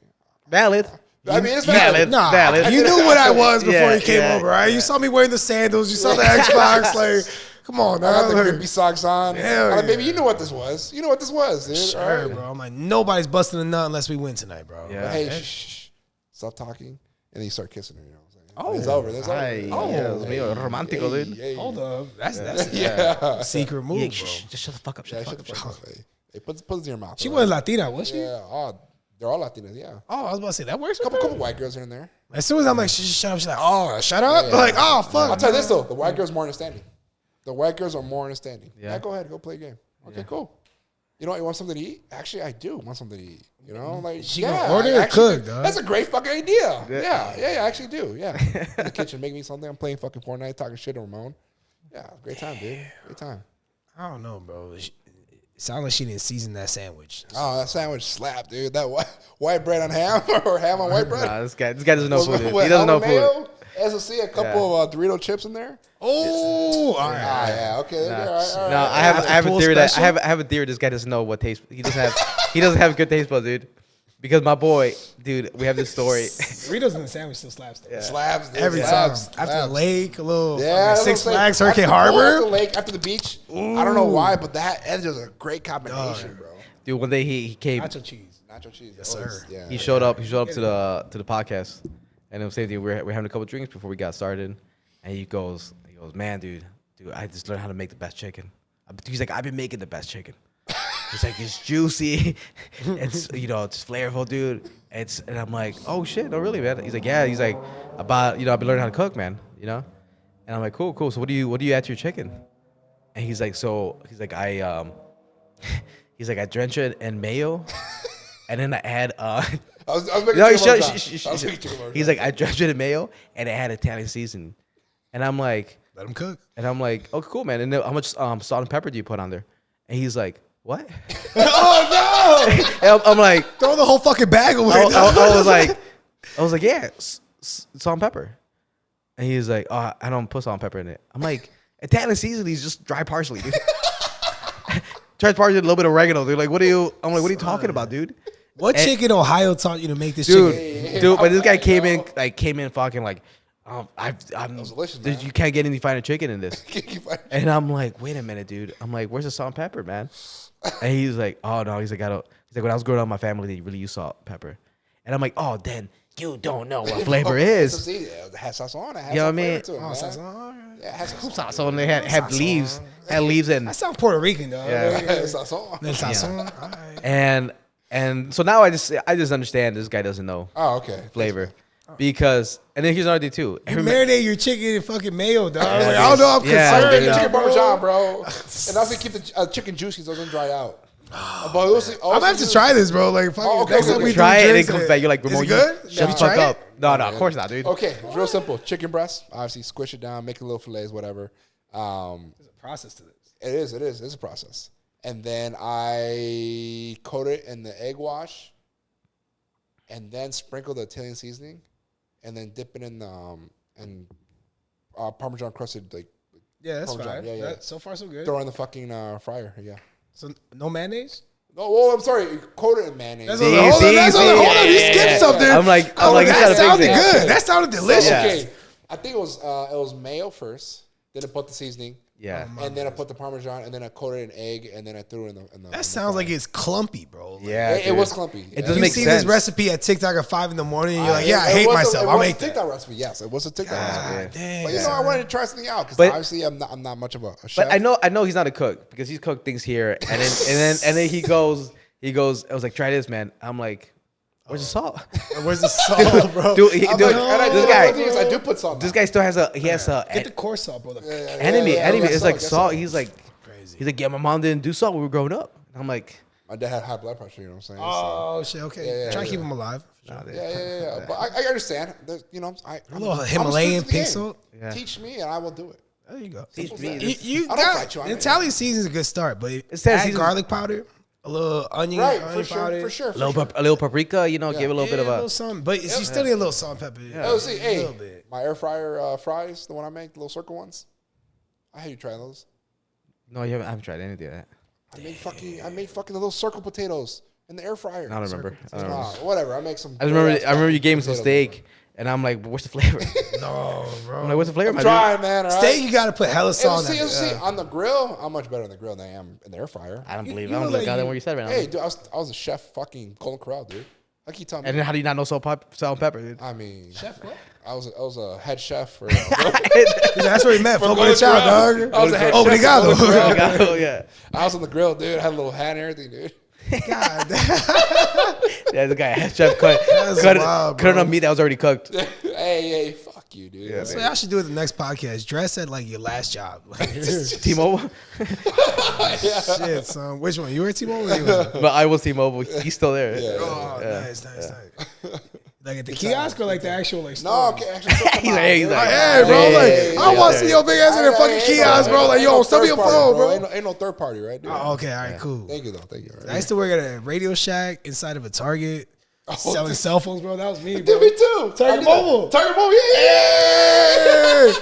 Valid. I mean, it's Valid. valid. Nah, Valid. you knew what I was before Yeah, you came yeah, over, right? You saw me wearing the sandals. You saw the Xbox. Like, come on, I got the dog. grippy socks on. Hell I'm like, yeah. baby, you know what this was. You know what this was, dude. Sure, All right. bro. I'm like, nobody's busting a nut unless we win tonight, bro. Yeah. Hey, shh. Stop talking. And then you start kissing her. You know what I'm saying? Oh. It's over. That's over. Ay, Dios mío, romántico, dude. Hey. Hold up. That's Yeah. a secret move, Yeah, bro. just shut the fuck up. Yeah, Shut the fuck up. Hey, put it in your mouth. She bro. was Latina, was she? Yeah. Oh, they're all Latinas. Yeah. Oh, I was about to say that works. Couple white girls here and there. As soon as I'm like, shut up, she's like, oh, shut up. Yeah. Like, oh, fuck. I'll tell you this though: the white girls are more understanding. The white girls are more understanding. Yeah. Yeah, go ahead, go play a game. Okay, cool. You know what? You want something to eat? Actually, I do want something to eat. You know, like She yeah, gonna order I or actually cook, do. dog? That's a great fucking idea. Yeah, I actually do. Yeah, in the kitchen, make me something. I'm playing fucking Fortnite, talking shit to Ramon. Yeah, great time, dude. Great time. I don't know, bro. It sounds like she didn't season that sandwich. Oh, that sandwich slapped, dude. That white bread on ham or ham on white bread. Nah, this guy doesn't know food. Dude. With He doesn't know mayo, food. SLC, a couple of Dorito chips in there. Oh, All right. Yeah. Okay. All right. No, I have a Pool theory that special? I have a theory. This guy doesn't know what taste. He doesn't have good taste buds, dude. Because my boy, dude, we have this story. Doritos in the sandwich still slaps. Though. Slabs. Dude. Every Slabs. time. After the lake, a little Yeah, Six looks like Flags, after Hurricane the pool, Harbor. after the lake, after the beach. I don't know why, but that is just a great combination, bro. Dude, one day he came. Nacho cheese. Nacho cheese. Yes, sir. Yeah. He showed up. He showed up to the podcast, and it was same thing. We're having a couple drinks before we got started, and he goes, man, dude, I just learned how to make the best chicken. He's like, I've been making the best chicken. He's like, it's juicy, it's it's flavorful, dude. And I'm like, oh shit, no really, man. He's like, yeah. He's like, I've been learning how to cook, man. And I'm like, cool. So what do you add to your chicken? And he's like, I drench it in mayo, and then I add I was making no, chicken parmesan. he's like, I dredged it in mayo and it had Italian seasoning. And I'm like, Let him cook. okay, cool, man. And then how much salt and pepper do you put on there? And he's like, what? Oh no! And I'm like, Throw the whole fucking bag away. I was like, yeah, salt and pepper. And he's like, oh, I don't put salt and pepper in it. I'm like, Italian seasoning is just dry parsley, dude. Dry parsley, a little bit of oregano. They're like, what are you talking about, dude? What And- chicken Ohio taught you to make this Dude, chicken? but this guy came in fucking like, I'm delicious, dude, man. you can't get any finer chicken in this. And I'm like, wait a minute, dude. I'm like, where's the salt and pepper, man? And he's like, oh no. He's like, when I was growing up, my family they really use salt and pepper. And I'm like, oh, then you don't know what flavor is. It has sauce on it. It has You know what I some mean? flavor to it, man. Yeah, it has some sauce. So they had leaves, and That sounds Puerto Rican, though. Yeah. Sauce on. Then sazon. All right. and so now I just understand this guy doesn't know Oh, okay. flavor. Because and then here's another thing too. You marinate your chicken in fucking mayo, dog. I was like, Yeah, I don't know. I'm yeah, concerned. dude. now, Chicken bro. parmesan, bro. And also keep the chicken juicy so it doesn't dry out. But also, I'm gonna have to try this, bro. Like, fucking, Oh, okay, next okay, time okay. we Try do it and it drinks, comes back. You're like, is Ramon, it good? shut Have the you fuck tried up. it? No, of course not, dude. Okay, it's real simple. Chicken breast, obviously, squish it down, make a little fillets, whatever. There's a process to this. It is. It's a process. And then I coat it in the egg wash, and then sprinkle the Italian seasoning, and then dip it in Parmesan crusted, like Yeah, that's Parmesan, fine. yeah. So far, so good. throw in the fucking fryer. Yeah. So no mayonnaise. Oh, I'm sorry. You coat it in mayonnaise. That's See, hold on, that's see, hold on, you yeah, skipped yeah. something. I'm like, that you gotta sounded fix it. good. That sounded delicious. Yeah. Okay, I think it was mayo first. Then I put the seasoning. Yeah. And then I put the Parmesan, and then I coated it in egg, and then I threw it in the That sounds like it's clumpy, bro. Like, Yeah. It dude. was clumpy. It doesn't You make see sense. this recipe at TikTok at 5 a.m. and you're like, It- yeah, I it hate was a- myself. it I'll was make a that. TikTok recipe. Yes, it was a TikTok recipe. Dang. But I wanted to try something out because But- obviously I'm not much of a chef. But I know he's not a cook because he's cooked things here, and then he goes. I was like, try this, man. I'm like, where's the salt? Where's the salt, bro? Dude, I'm like, and I this do- guy, I do put salt. this guy still has a Get the coarse salt, bro. enemy. yeah, It's like get salt. He's like, Crazy. he's like, yeah, my mom didn't do salt when we were growing up. And I'm like, My dad had high blood pressure. You know what I'm saying? Oh shit. Okay. Yeah, Try to yeah. keep him alive. Yeah. But I understand. There's, A little Himalayan pink salt. Yeah. Teach me, and I will do it. There you go. Teach me. You I don't got fight you on it. Italian season is a good start, but It says add season- garlic powder, a little onion, Right, onion powder, for sure. a little paprika, give it a little bit of a a. little something. But you still need a little salt and pepper. Oh, see, a hey, little bit. my air fryer fries, the one I make, the little circle ones. I had you try those. No, you haven't. I haven't tried any of that. I made fucking the little circle potatoes in the air fryer. I don't remember. Whatever. I make some. I remember you gave me some steak, and I'm like, what's the flavor? No, bro. I'm like, what's the flavor? I'm my trying, man. All right? Steak, you gotta put hella salt on See, it. on the grill, I'm much better on the grill than I am in the air fryer. dude? I don't believe. you I don't look believe like goddamn you- what you said right now. Hey, dude, I was a chef fucking Golden Corral, dude. Like you tell me. And then how do you not know salt and pepper, dude? I mean, chef, what? I was a head chef for. That's what he meant. Fogo de Golden chao, Corral. dog. I was a head Obrigado. chef for Golden Corral. Oh, yeah. I was on the grill, dude. I had a little hat and everything, dude. God, Yeah, the guy chef cut wild, bro. on meat that was already cooked. hey, fuck you, dude. Yeah, so y'all should do it the next podcast. Dress at like your last job. Like, T-Mobile, shit, son. Which one? You were at T-Mobile? Or you was- but I was T-Mobile. He's still there. Yeah. Oh, nice. Like at the kiosk or like the actual like No, store? okay, actually, check He's them like, out, he's dude. like, Hey, bro, Yeah, like, yeah, I yeah, want to yeah. see your big ass in the fucking kiosk, bro. Like, yo, send me your phone, bro. Ain't no third party, right, dude? Oh, okay, all right, cool. Thank you, though. Thank you. All I right. used to work at a Radio Shack inside of a Target. Selling cell phones, bro. That was me, bro. Did me too. Target Mobile. Target Mobile. Yeah.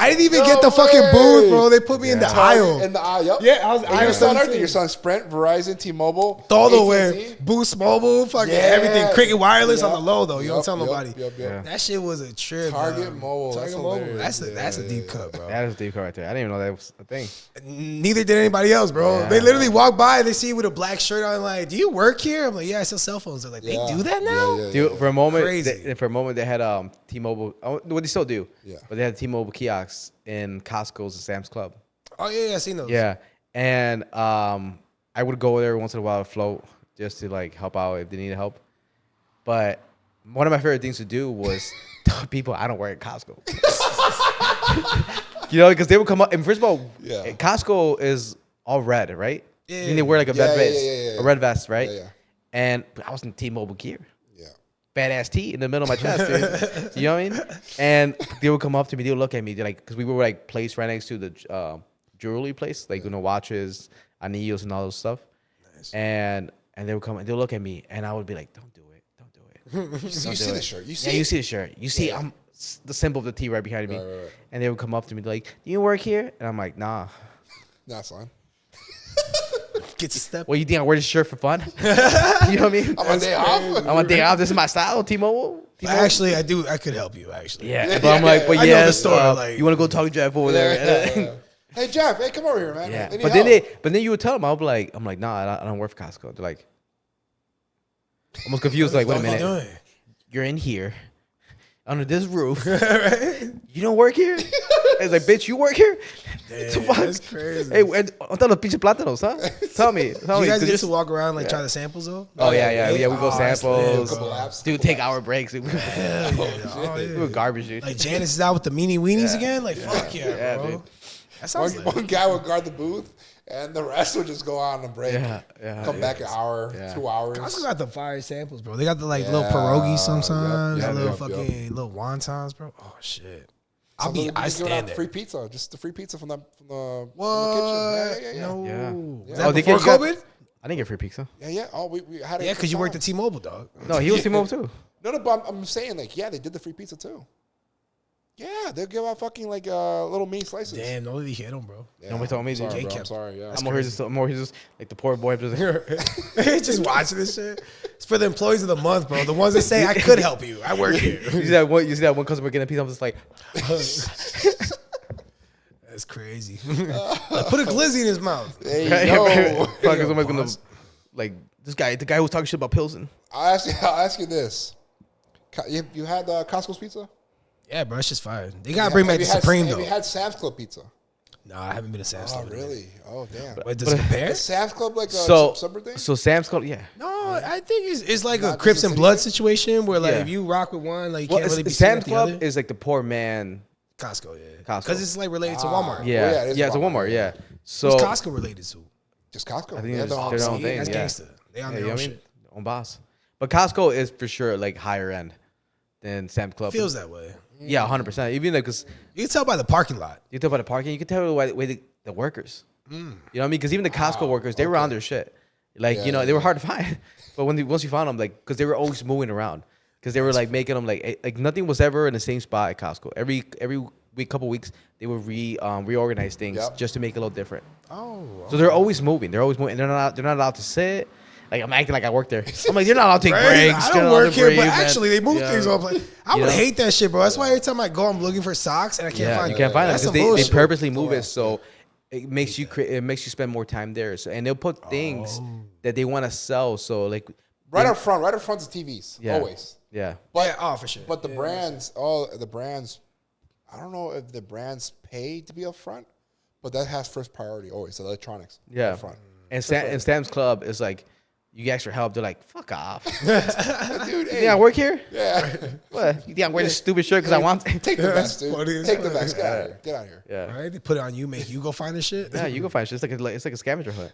I didn't even get the fucking booth, bro. They put me in the aisle. In the aisle, yep. Yeah, I was And aisle you're selling 17. everything. You're selling Sprint, Verizon, T-Mobile, Todo AT&T. way. Boost Mobile, fucking Yeah. everything. Cricket Wireless on Yep. the low, though. You don't Yep, tell yep, nobody. Yep. That shit was a trip, Target bro. Mobile. Target That's Mobile. hilarious. That's a deep cut, bro. That is a deep cut right there. I didn't even know that was a thing. Neither did anybody else, bro. Yeah. They literally walk by, they see you with a black shirt on, like, do you work here? I'm like, yeah, I sell cell phones. They're like, they do that now? Yeah. Dude, for a moment, Crazy. they had T-Mobile. What they still do? Yeah. But they had T-Mobile kiosks in Costco's and Sam's Club. Oh, yeah, I seen those. Yeah, and I would go there once in a while to float just to like help out if they needed help. But one of my favorite things to do was tell people I don't work at Costco. You know, because they would come up and first of all, Costco is all red, right? Yeah. And they wear like a red vest, yeah. a red vest, right? Yeah. And I was in T-Mobile gear. Yeah. Badass T in the middle of my chest, dude. You know what I mean? And they would come up to me, they would look at me, they're like, because we were like placed right next to the jewelry place, like watches, anillos, and all those stuff. Nice. And they would come and they would look at me, and I would be like, "Don't do it, don't do it." You see the shirt. You see. Yeah, you see the shirt. You see, I'm the symbol of the T right behind me. Right. And they would come up to me like, "Do you work here?" And I'm like, "Nah." Nah, son. Get your step. Well, you think I wear this shirt for fun? You know what I mean? I'm on day off. I'm on day off. This is my style, T-Mobile. Actually, I do. I could help you, actually. Yeah, but I'm like, but I know the yes, story, like- you want to go talk to Jeff over there? Hey Jeff, hey, come over here, man. Yeah, They need but help. then you would tell them, I'm like, nah, I don't work for Costco. They're like, almost confused, like, wait a What are you minute, doing? you're in here, under this roof, you don't work here? It's like, bitch, you work here? What the fuck? That's crazy. Hey, ¿dónde están los pinches plátanos, huh? Tell me, You guys 'cause get to walk around, like, try the samples, though? Oh yeah, we go Oh, that's lit, samples, Couple laps, dude, couple take laps. hour breaks. We were garbage, dude. Like, Janice is out with the meanie weenies again? Like, fuck yeah, bro. dude. That sounds lit. One guy would guard the booth, and the rest would just go on a break. Come back an hour, 2 hours. Costco got the fire samples, bro. They got the like little pierogies sometimes, little fucking little wontons, bro. Oh shit! I Giving stand out there. free pizza, just the free pizza from the What? kitchen. Yeah. No. Yeah. Was Oh, that they before get- you got- COVID? I didn't get free pizza. Yeah. Oh, we had it. Yeah, because you worked at T-Mobile, dog. No, he was T-Mobile too. No, but I'm saying, like, yeah, they did the free pizza too. Yeah, they'll give out fucking like little mini slices. Damn, nobody hit him, bro. Yeah, Nobody told me, I'm sorry, dude. bro, I'm Kept- sorry. Yeah. I'm more just like the poor boy. Just watching this shit. It's for the employees of the month, bro. The ones that say I could help you. I work here. You see that one customer getting a pizza. I'm just like, That's crazy. Like, put a glizzy in his mouth. There you go. fuck, somebody's gonna like this guy, the guy who was talking shit about Pilsen. I'll ask you this: you had Costco's pizza? Yeah, bro, it's just fire. They gotta bring back the Supreme Have though. you had Sam's Club pizza? No, I haven't been to Sam's Oh, Club. really? Oh, damn. Wait, does it compare? Is Sam's Club like a So summer thing? Sam's Club, yeah. No, I think it's like Not a just Crips a and city Blood thing? situation where like Yeah. if you rock with one, like you Well, can't really be Sam's the Club other. is like the poor man. Costco, yeah. Costco. Because it's like related to Walmart. Yeah, yeah, it is it's a Walmart, Walmart. Yeah. So Who's Costco related to? Just Costco. I think Yeah, it's they're all their the own same. thing. That's Yeah. gangster. They on Yeah, their you know own what I mean? shit. Own boss. But Costco is for sure like higher end than Sam's Club. Feels that way. Yeah, 100%. Even because You can tell by the parking lot. you talk about the parking, you can tell by the way the workers. You know what I mean? Because even the Costco workers, they were on their shit. Like, you know, they were hard to find. But once you found them, like, because they were always moving around. Because they were like making them like nothing was ever in the same spot at Costco. Every week, couple weeks, they would reorganize things just to make it a little different. Oh. So they're always moving. They're always moving. They're not allowed to sit. Like I'm acting like I work there. I'm like, you're not allowed to take breaks. I You're don't not allowed work to here, breathe, but man. actually they move Yeah. things up. Like, I You would know? hate that shit, bro. That's why every time I go, I'm looking for socks and I can't Yeah, find you them. can't find them That's because some they bullshit. purposely move it so it makes you spend more time there. So and they'll put things that they want to sell. So like Right up front is TVs. Yeah. Always. yeah. Yeah, oh, for sure. But the brands, I don't know if the brands pay to be up front, but that has first priority always. The electronics. Yeah. Up front. And Sam's Club is like, you ask for help, they're like, fuck off. Dude, You hey, think I work here? yeah. What? You think I wear this stupid shirt because I want to? Take the vest, dude. funny as Take the fuck. vest. Get out of here. Get out of here. Yeah. Right? They put it on you, make you go find the shit. Yeah, you go find shit. It's like a scavenger hunt.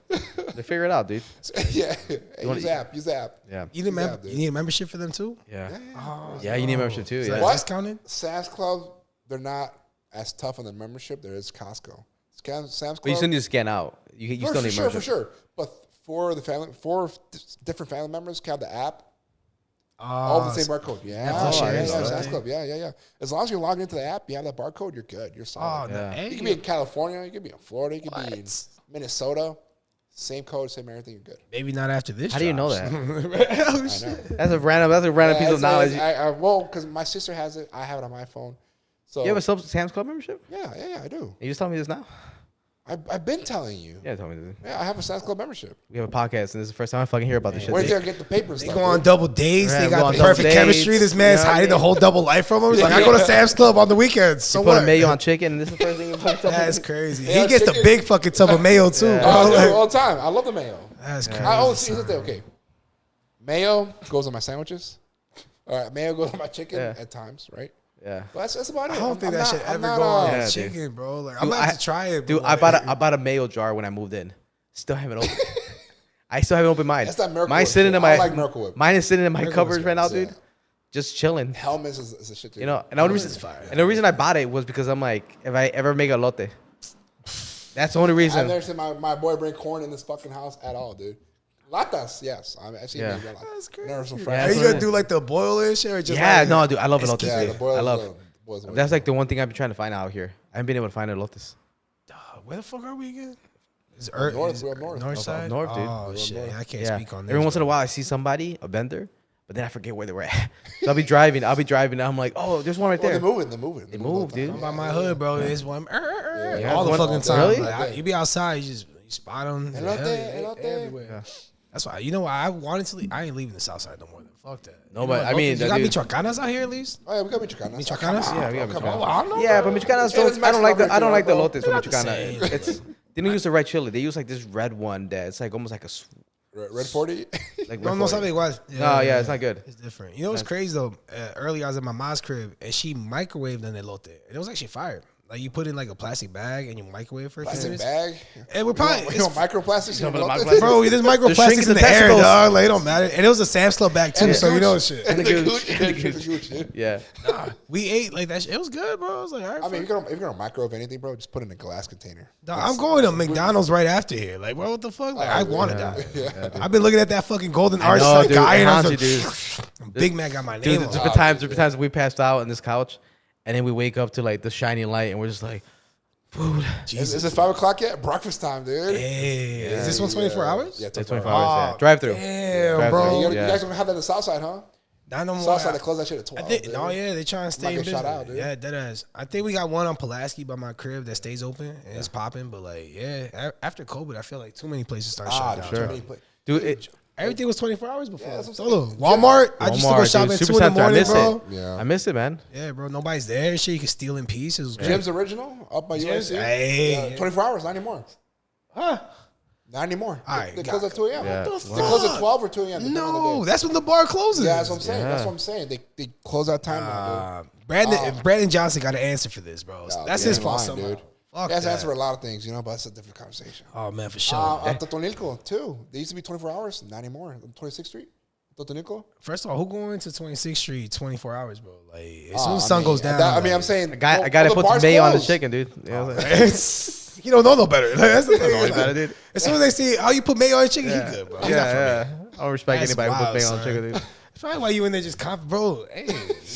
They figure it out, dude. Yeah. Hey, wanna- use the app. Use the app. Yeah. You need, Yeah, dude. you need a membership for them too? Yeah. Oh, Yeah, you need a membership too. Is Yeah. that discounted? Sam's Club, they're not as tough on the membership. There is Costco. Sam's Club. But you still need to scan out. You still need a for membership. sure. But for different family members can have the app. All the same barcode. Yeah, Netflix shares, Sam's Club. Yeah. As long as you're logged into the app, you have that barcode, you're good. You're solid. You can be in California, you can be in Florida, you can be in Minnesota. Same code, same everything, you're good. Maybe not after this. How do you know that? I know. That's a random piece of knowledge. Well, because my sister has it, I have it on my phone. So You have a Sam's Club membership? Yeah, I do. You just told me this now? I've been telling you. Yeah, tell me this. Yeah, I have a Sam's Club membership. We have a podcast, and this is the first time I fucking hear about this shit. Where did I get the papers? They go on double dates. Yeah, They go got on the double perfect dates. chemistry. This man's You know what I hiding the mean? whole double life from him. He's like, I go to Sam's Club on the weekends. So You put what? a mayo on chicken, and this is the first thing you fucking tell me. That's crazy. Yeah, He gets the chicken. big fucking tub of mayo too, Yeah. bro. I do Like, all the time. I love the mayo. that's crazy. I always see that. Okay, mayo goes on my sandwiches. All right, mayo goes on my chicken at times, right? Yeah. But that's about it. I don't think that should ever not, go on Yeah, dude. chicken, bro. Like, I'm Dude, gonna have to try it. Dude, but, I bought a mayo jar when I moved in. Still haven't opened. I still haven't opened mine. That's that Miracle Mine's Whip sitting shit. in my. I like Miracle Whip. Mine is sitting in my Miracle cupboards Whip's right now, good, dude. Just chilling. Helmets is a shit too. You know, and the only reason, is fire. and the reason I bought it was because I'm like, if I ever make a lote, that's the only I've reason. never seen my boy bring corn in this fucking house at all, dude. Latas, yes. I've seen Yeah. him make That's crazy. Never some Yeah, Are fried. you that's gonna what do like the boil and shit, or just Yeah, like, no, dude, I love it's elotes, good. Yeah, dude. the boils. I love. Boils That's like the one thing I've been trying to find out here. I haven't been able to find elotes. Where the fuck are we again? Is north, is we're up north. North Up side? north, dude. Oh We're up shit, north. I can't Yeah. speak on this. Every once in a bro. while, I see somebody, a vendor, but then I forget where they were at. So I'll be driving, and I'm like, oh, there's one right Well, there. they're moving. They move, dude. I'm by my hood, bro. It's one Yeah, all the one- fucking time. Really? Like, you be outside, you spot them. Elote. Everywhere. That's why. You know why I wanted to leave. I ain't leaving the south side no more. Fuck that. No, You but know, I mean, you that got dude- Michoacanas out here at least. Oh, yeah, we got Michoacanas. Michoacanas? Yeah, we got Come Michoacanas. on. I don't know. Yeah, bro. but Michoacanas It is don't. I don't like the. I don't like the Mexican, elotes from They're not the Michoacana. same. It's they don't use the red chili. They use like this red one that it's like almost like a Red 40. like No, red no forty. sabe igual. No, yeah, it's not good. It's different. You know what's crazy though? Earlier I was at my mom's crib and she microwaved an elote. And it was actually fire. Like you put it in like a plastic bag and you microwave it for a few Plastic minutes. bag. And we're probably You know, microplastics. You know, You know, microplastics. bro, there's shrinks microplastics the in the air, testicles. dog. Like it don't matter. And it was a Sam's Club bag too, And the so you know gooch. shit. And the The gooch. gooch. And the gooch, dude. Yeah. We ate like that. It was good, bro. I was like, all right. I mean, if you're gonna microwave anything, bro, just put it in a glass container. Dog, I'm going to McDonald's right after here. Like, bro, what the fuck? Like, I wanted yeah. that. I've been looking at that fucking golden arch know, like, dude. guy, and I was Honestly, like, Big Mac got my name Dude, on. there's been times we passed out on this couch, and then we wake up to like the shining light, and we're just like, food. Is it 5 o'clock yet? Breakfast time, dude. Hey, is this one 24 hours? Yeah, It's 24 24 hours. hours. Yeah. Drive through. Damn, bro. You guys don't have that in the south side, huh? Not no more. South side, they close that shit at 12. I think, dude. no, yeah, they trying to stay in get business. shot out, dude. Yeah, dead ass. I think we got one on Pulaski by my crib that stays open and it's popping. But like, yeah, after COVID, I feel like too many places started shutting down. sure. Bro. Dude, Everything was 24 hours before. Yeah, that's what So I'm look, saying. Walmart, I used to go Walmart, shop dude. at 2 in the Supercenter, I morning, miss bro. it. Yeah. I miss it, man. Yeah, bro, nobody's there and shit. You can steal in peace. It was great. Jim's Original up by USC. Hey. Yeah, 24 hours, not anymore. Huh? Not anymore. All right, They close at 2 a.m. Yeah. What the They close at fuck? 12 or 2 a.m. depending on the No, day. that's when the bar closes. Yeah, that's what I'm saying. Yeah. That's what I'm saying. They close that time now, dude. Brandon Johnson got an answer for this, bro. No, That's he his ain't fault, lying, somehow. dude. Fuck He has to that. answer for a lot of things, you know, but that's a different conversation. Oh man, for sure. Totonilco, too. They used to be 24 hours, not anymore. 26th Street, Totonilco. First of all, who going to 26th Street 24 hours, bro? Like as soon as the sun goes down. I mean, like, I'm saying. I got to the put bars some mayo on the closed. chicken, dude. You know what I'm saying? you don't know no better. Like, that's the thing. Know any better, dude? As soon as they see how you put mayo on chicken, Yeah. he good, bro. Yeah, He's not for me. yeah. I don't respect That's anybody who puts wild, mayo on son. chicken, dude. That's probably why you in there just bro. Hey,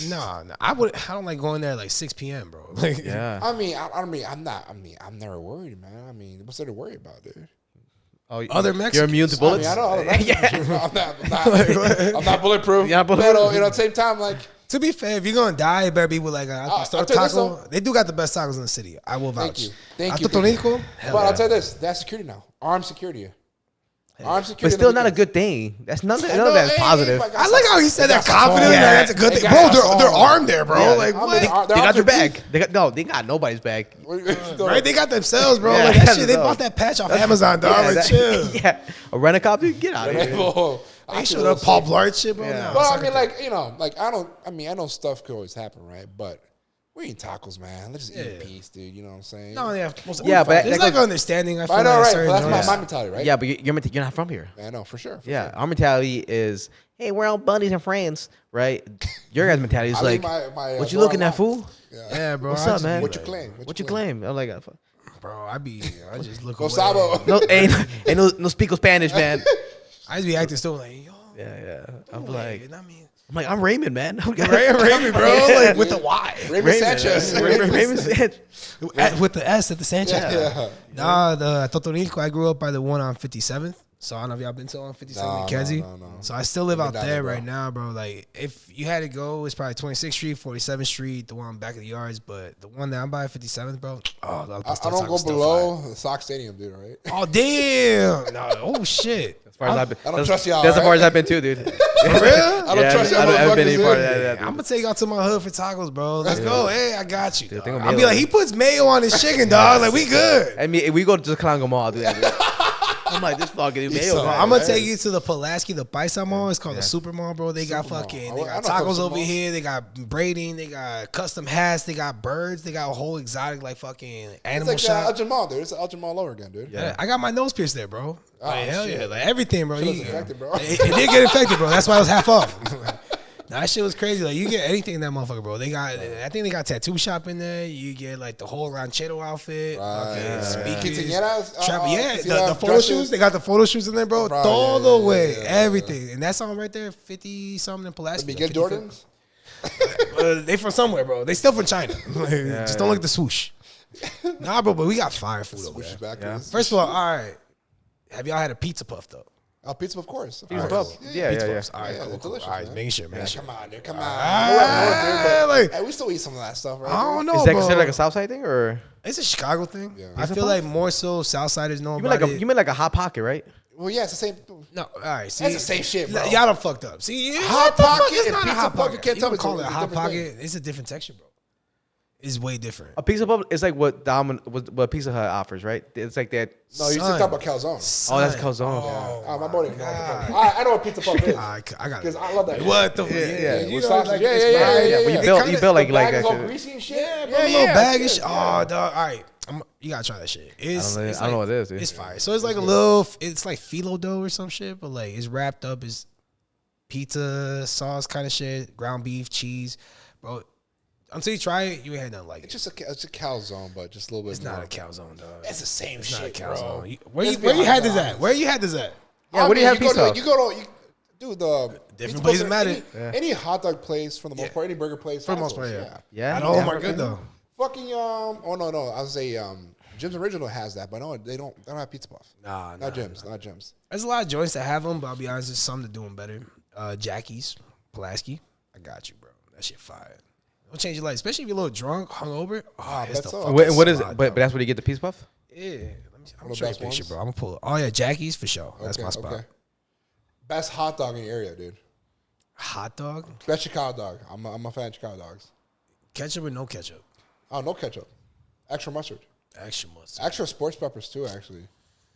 nah. I don't like going there at like 6 p.m., bro. Like, Yeah. I'm never worried, man. I mean, what's there to worry about, dude? Oh, Other you're Mexicans. immune to I bullets? mean, I know all of Yeah. I'm not bulletproof. You're not bulletproof? But, at the same time, like, To be fair, if you're gonna die, it better be with like a I'll pastor tell you this, taco. though. They do got the best tacos in the city. I will vouch. Thank you. Totonilco? But I'll tell you this: that's security now. Armed security. Armed security. But still not a good thing. That's none of that's positive. I like how he said that confidently. Yeah. Like, that's a good They thing, got bro. us They're all. armed there, bro. Yeah. Like I what? mean, They they're got your armed back. They got nobody's back. Right? They got themselves, bro. Yeah, Like they that got shit. They themselves. bought that patch off Amazon, dog. Like chill. Yeah. A rent-a-cop, dude, get out of here. They showed up Paul Blart shit, bro. Yeah. Nah, Well, it's I like mean, a- like, you know, like I know stuff could always happen, right? But we eat tacos, man. Let's just eat in Yeah. peace, dude. You know what I'm saying? no, yeah, Yeah, but there's that like goes- understanding. I feel I know, like right? certain But that's joints. my mentality, right? Yeah, but you're not from here. I know for sure. For Yeah, sure. our mentality is, hey, we're all buddies and friends, right? Your guys' mentality is I like, leave my, what you door looking at, unlocked. fool? Yeah, bro. What's I up, just man? be What you like, claim? What you claim? I'm like, bro? I just look Go away. Sabo. no, ain't no speak of Spanish, man. I just be acting still like, yo. Yeah. I'm no like, way. I mean, I'm like, I'm Raymond, man. Raymond, bro, like with the Y. Raymond Sanchez. Raymond Sanchez. With the S at the Sanchez. Yeah. Nah, the Totonilco, I grew up by the one on 57th. So I don't know if y'all been to on 57th in Kedzie. No. So I still live out down there there, bro. right now, bro. Like, if you had to go, it's probably 26th Street, 47th Street, the one back of the yards. But the one that I'm by, 57th, bro. Oh, I don't go below the Sox Stadium, dude, right? Oh, damn. No, oh, shit. As far as I've been, I don't trust y'all, That's as far right? as I've been too, dude. For real? I don't trust y'all I haven't been motherfuckers, any part of dude. that. I'm gonna take y'all to my hood for tacos, bro. Let's go. Hey, I got you. Dude, Dog. think of I'll be mayo, like, dude. he puts mayo on his chicken, dog. Like, we good. I mean, if we go to Calango Mall, I'll do that. Dude. I'm like, this fucking mayo. Bro, man. I'm gonna take you to the Pulaski, the Paisa Mall. It's called the Super Mall, bro. They got fucking, they I got know tacos Super over Mall. here. They got braiding. They got custom hats. They got birds. They got a whole exotic like fucking It's animal like shop. Elgin Mall, dude. It's Elgin Mall over again, dude. Yeah, I got my nose pierced there, bro. Like, hell shit. yeah, like everything, bro. Shit was You- infected, bro. It did get infected, bro. That's why it was half off. Nah, that shit was crazy. Like, you get anything in that motherfucker, bro. They got, I think they got tattoo shop in there. You get like the whole ranchero outfit, fucking speakers, Quinceañeras, the photo dresses. shoots. They got the photo shoots in there, bro. Right, All the yeah, way, yeah. everything. And that's on right there, 50 something in Pulaski. Miguel 50. Jordans? They from somewhere, bro. They still from China. Just don't look at the swoosh. Nah, bro, but we got fire food over Switch there. back. Yeah. First of all, all right. Have y'all had a pizza puff though? Pizza, of course. Pizza Of course. puff. Yeah. Pizza puffs. All right, Yeah, cool, they're cool. delicious, All right, man. making sure, making Yeah, sure. come on, dude. Come on. Ah, We're up north, dude, but like- hey, we still eat some of that stuff, right? I don't know, Is that bro. considered like a Southside thing, or It's a Chicago thing. Yeah. I Pizza feel puff? like more so Southsiders know you mean about like it. you mean like a hot pocket, right? Well, yeah, it's the same. No, all right. See, That's the same shit, bro. Y'all done fucked up. See, Hot what the fuck? Pocket It's and not a Pizza hot Puff, pocket. you can't You tell can me call it it's a a hot different pocket. It's a different texture, bro. It's way different. A pizza puff is like what what Pizza Hut offers, right? It's like that. No, you should Son. talk about calzone. Oh, that's calzone. My boy didn't know what the fuck. I know what pizza puff is. I got Because it. I love that. What the fuck? yeah. You With know, sausage. like, Yeah, it's yeah, fried. yeah, But yeah. you built like The bag is all actually- greasy and shit. Yeah, bro, a little baggish. Oh, dog. All right. You gotta try that shit. It's, I it's don't know like- what it is, dude. It's fire. So it's like a little, it's like phyllo dough or some shit, but like it's wrapped up as pizza sauce kind of shit, ground beef, cheese, bro. Until you try it, you ain't had nothing like it. It's a calzone, but just a little bit It's more. not a calzone, dog. It's the same It's not a shit, bro. calzone. Where Let's you be where you had honest, this at? Where you had this at? Yeah, what do you have go pizza? to, you go to, dude, the Different pizza places place, matter. Any hot dog place for the most Yeah. part, any burger place. For the has most part, those, yeah. Yeah. I know my good though. Fucking oh no, I was say Jim's Original has that, but no, they don't have pizza puff. Nah, Not Jim's, not Jim's. There's a lot of joints that have them, but I'll be honest, there's some that do them better. Jackie's, Pulaski, I got you, bro. That shit fire. Don't change your life, especially if you're a little drunk, hungover. Oh, it's bet the so. fucking What is spot, it? But dog. that's where you get the pizza puff. Yeah, let me. I'm the sure you best picture, ones? bro. I'm gonna pull it. Oh yeah, Jackie's for sure. That's my spot. Best hot dog in the area, dude. Hot dog, Best Chicago dog. I'm a fan of Chicago dogs. ketchup or no ketchup? Oh, no ketchup. Extra mustard. Extra mustard. Extra sports peppers too, actually.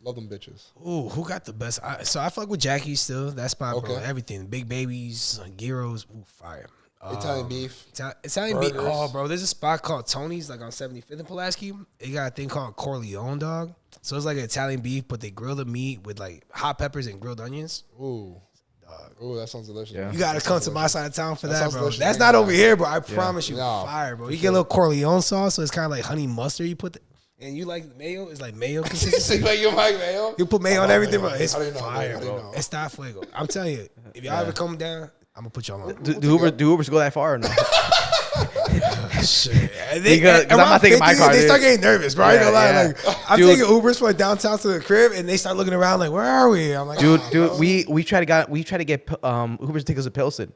Love them bitches. Ooh, who got the best? So I fuck with Jackie's still. That spot, bro. Okay. Everything, big babies, gyros. Ooh, fire. Italian beef. Italian beef. Burgers. Oh, bro, there's a spot called Tony's, like on 75th in Pulaski. They got a thing called Corleone, dog. So it's like an Italian beef, but they grill the meat with like hot peppers and grilled onions. Ooh. Ooh, that sounds delicious. Yeah. You gotta come to my side of town for that, sounds bro. delicious. That's not over here, bro. I promise you, No, fire, bro. You get a little Corleone sauce, so it's kind of like honey mustard. You put, and you like mayo. It's like mayo consistency. So you like mayo? You put mayo on everything, bro. It's How do you know? fire, How do you bro. know? It's not fuego. I'm telling you, if y'all ever come down, I'm gonna put y'all on. Do Ubers go that far or no? Shit. Because I'm not taking my car, They dude. start getting nervous, bro. I ain't gonna lie. Yeah. Like, I'm Dude. taking Ubers from downtown to the crib, and they start looking around like, "Where are we?" I'm like, Dude, "Oh, dude, bro." we try to get Ubers tickets to Pilsen,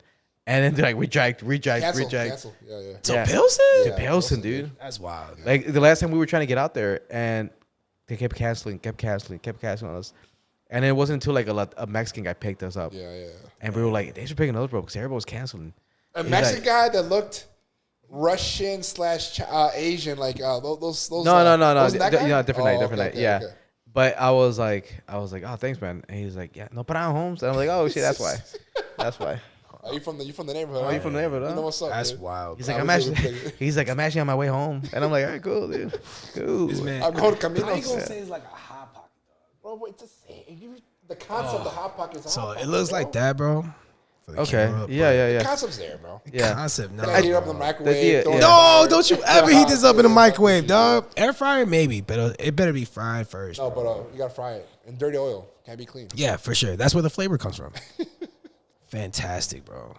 and then they're like reject. Cancel. Yeah. to yeah. Pilsen. To Pilsen, dude. That's wild. Like the last time we were trying to get out there, and they kept canceling on us. And it wasn't until like a Mexican guy picked us up, Yeah. and we were like, "Thanks for picking us, bro," because everybody was canceling. A He's Mexican like- guy that looked Russian / Asian, like those. No. wasn't that guy? Different night. Okay, Yeah. okay. But I was like, oh, thanks, man. And he's like, yeah, no problem, Holmes. And I'm like, oh shit, that's why. That's why. Are you from the neighborhood? Oh, you from the neighborhood, You huh? know what's up? That's dude? wild. He's bro. like, I'm actually on my way home. And I'm like, all right, cool, dude. Cool. This man. I'm going to How you Caminos. gonna say it's like a hot pocket, dog? Bro, it's the same. The concept of hot pockets. is So hot it pocket, looks bro. like that, bro. For the Okay. camera, Yeah. The concept's there, bro. Yeah. Concept, no. Heat up in the bro. microwave. throw it in No, the fire. don't you ever heat this up in the microwave, dog. Air fryer, maybe, but it better be fried first. No, bro. but you gotta fry it in dirty oil. Can't be clean. Yeah, for sure. That's where the flavor comes from. Fantastic, bro.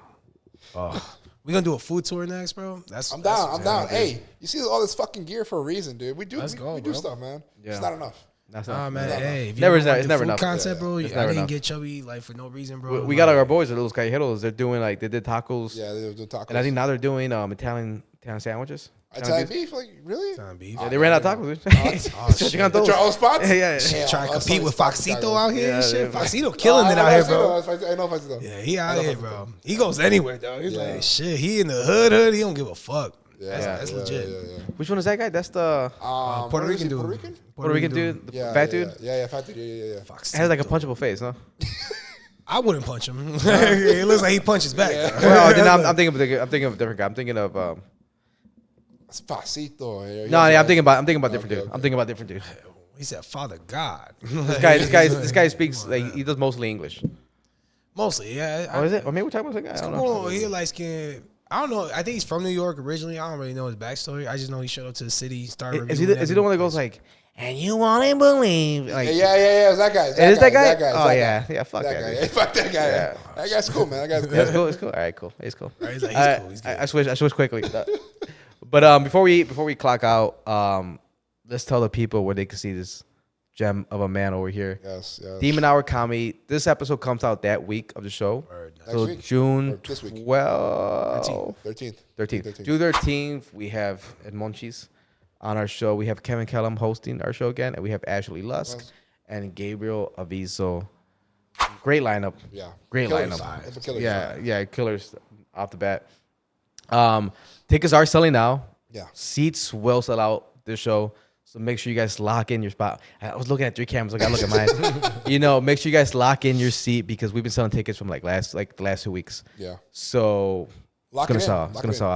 We gonna do a food tour next, bro. I'm down. Hey, you see all this fucking gear for a reason, dude. We do stuff, man. Yeah. It's not enough. That's man. not Hey, if you never. don't want It's the never food enough. concept, bro. It's I never didn't enough. get chubby like for no reason, bro. We got our boys at Los Callejeros. They're doing like they did tacos. Yeah, they do tacos. And I think now they're doing Italian sandwiches. Italian beef, like really? Italian beef. Yeah, they ran out of tacos. shit. You got those? Your own spots? Yeah. Trying to that's compete with funny. Foxito out here and shit. Yeah. Foxito killing it out here, bro. I know Foxito. Yeah, he out know here, Foxito. bro. He goes anywhere, dog. He's Yeah. like, shit, he in the hood. He don't give a fuck. Yeah, That's legit. Yeah. Which one is that guy? That's the Puerto Rican dude. Puerto Rican dude, the Yeah, fat dude. Yeah, fat dude. Yeah. Foxito. Has like a punchable face, huh? I wouldn't punch him. It looks like he punches back. Well, then I'm thinking of a different guy. I'm thinking of It's Facito. I'm thinking about different dude. Okay. I'm thinking about different dude. He said, "Father God." This guy speaks like he does mostly English. Mostly, yeah. Oh, is it? Or maybe we're talking about the guy. I don't know. He light skin. I don't know. I think he's from New York originally. I don't really know his backstory. I just know he showed up to the city, started. Is he the one that goes like, and you won't believe? Like, Yeah. It's that guy. It is that guy? It's Oh that yeah, guy. yeah. Fuck That that guy. dude. Yeah, fuck that guy. Yeah. That guy's cool, man. That guy's Yeah, cool. it's cool. All right, cool. It's cool. Right, he's like, he's cool. He's good. I switch quickly. But before we clock out, let's tell the people where they can see this gem of a man over here. Yes. Demon Hour Comedy. This episode comes out that week of the show. Next So week? June Or this week? 13th. 13th. June 13th, we have at Monchi's on our show. We have Kevin Kellum hosting our show again, and we have Ashley Lusk and Gabriel Aviso. Great lineup. Yeah. Great Killers. lineup. It's a killer vibe. Yeah, killers off the bat. Tickets are selling now. Yeah. Seats will sell out this show. So make sure you guys lock in your spot. I was looking at 3 cameras. I gotta look at mine. Make sure you guys lock in your seat because we've been selling tickets from the last 2 weeks. Yeah. So Lock it's it gonna in. sell. It's gonna sell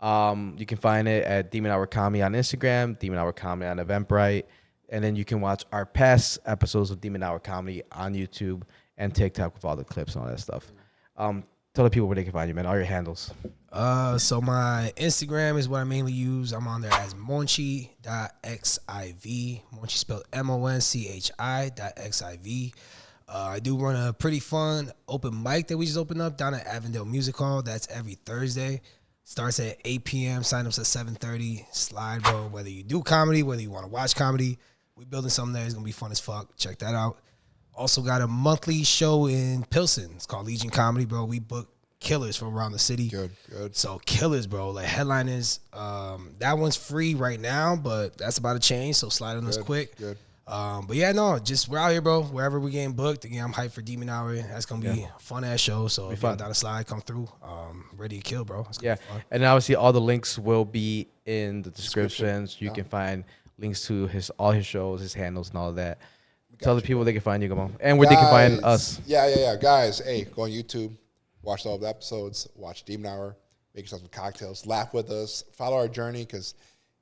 out. You can find it at Demon Hour Comedy on Instagram, Demon Hour Comedy on Eventbrite, and then you can watch our past episodes of Demon Hour Comedy on YouTube and TikTok with all the clips and all that stuff. Tell the people where they can find you, man. All your handles. So my Instagram is what I mainly use. I'm on there as monchi.xiv. Monchi spelled monchi.xiv. I do run a pretty fun open mic that we just opened up down at Avondale Music Hall. That's every Thursday. Starts at 8 p.m. Sign-ups at 7:30. Slide, bro. Whether you do comedy, whether you want to watch comedy, we're building something there. It's going to be fun as fuck. Check that out. Also got a monthly show in Pilsen. It's called Legion Comedy, bro. We book killers from around the city. Good. So killers, bro. Like headliners. That one's free right now, but that's about to change. So slide on us quick. Good. But yeah, no, just we're out here, bro. Wherever we getting booked. Again, I'm hyped for Demon Hour. That's gonna be a fun ass show. So if you're down the slide, come through. Ready to kill, bro. It's gonna be fun. And obviously all the links will be in the descriptions. You can find links to all his shows, his handles, and all of that. Tell the people they can find you, come on, and where they can find us. Yeah. Guys, hey, go on YouTube, watch all the episodes, watch Demon Hour, make yourself some cocktails, laugh with us, follow our journey because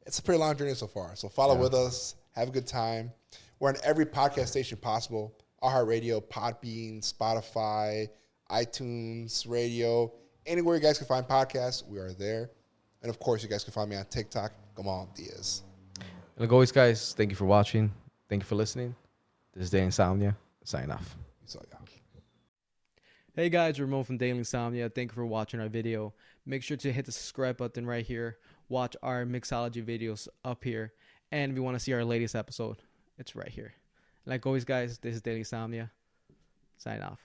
it's a pretty long journey so far. So follow with us, have a good time. We're on every podcast station possible: iHeartRadio, Podbean, Spotify, iTunes, Radio, anywhere you guys can find podcasts, we are there. And of course, you guys can find me on TikTok, Gamal Diaz. And like always, guys, thank you for watching. Thank you for listening. This is Daily Insomnia. Sign off. Hey guys, Ramon from Daily Insomnia. Thank you for watching our video. Make sure to hit the subscribe button right here. Watch our mixology videos up here. And if you want to see our latest episode, it's right here. Like always, guys, this is Daily Insomnia. Sign off.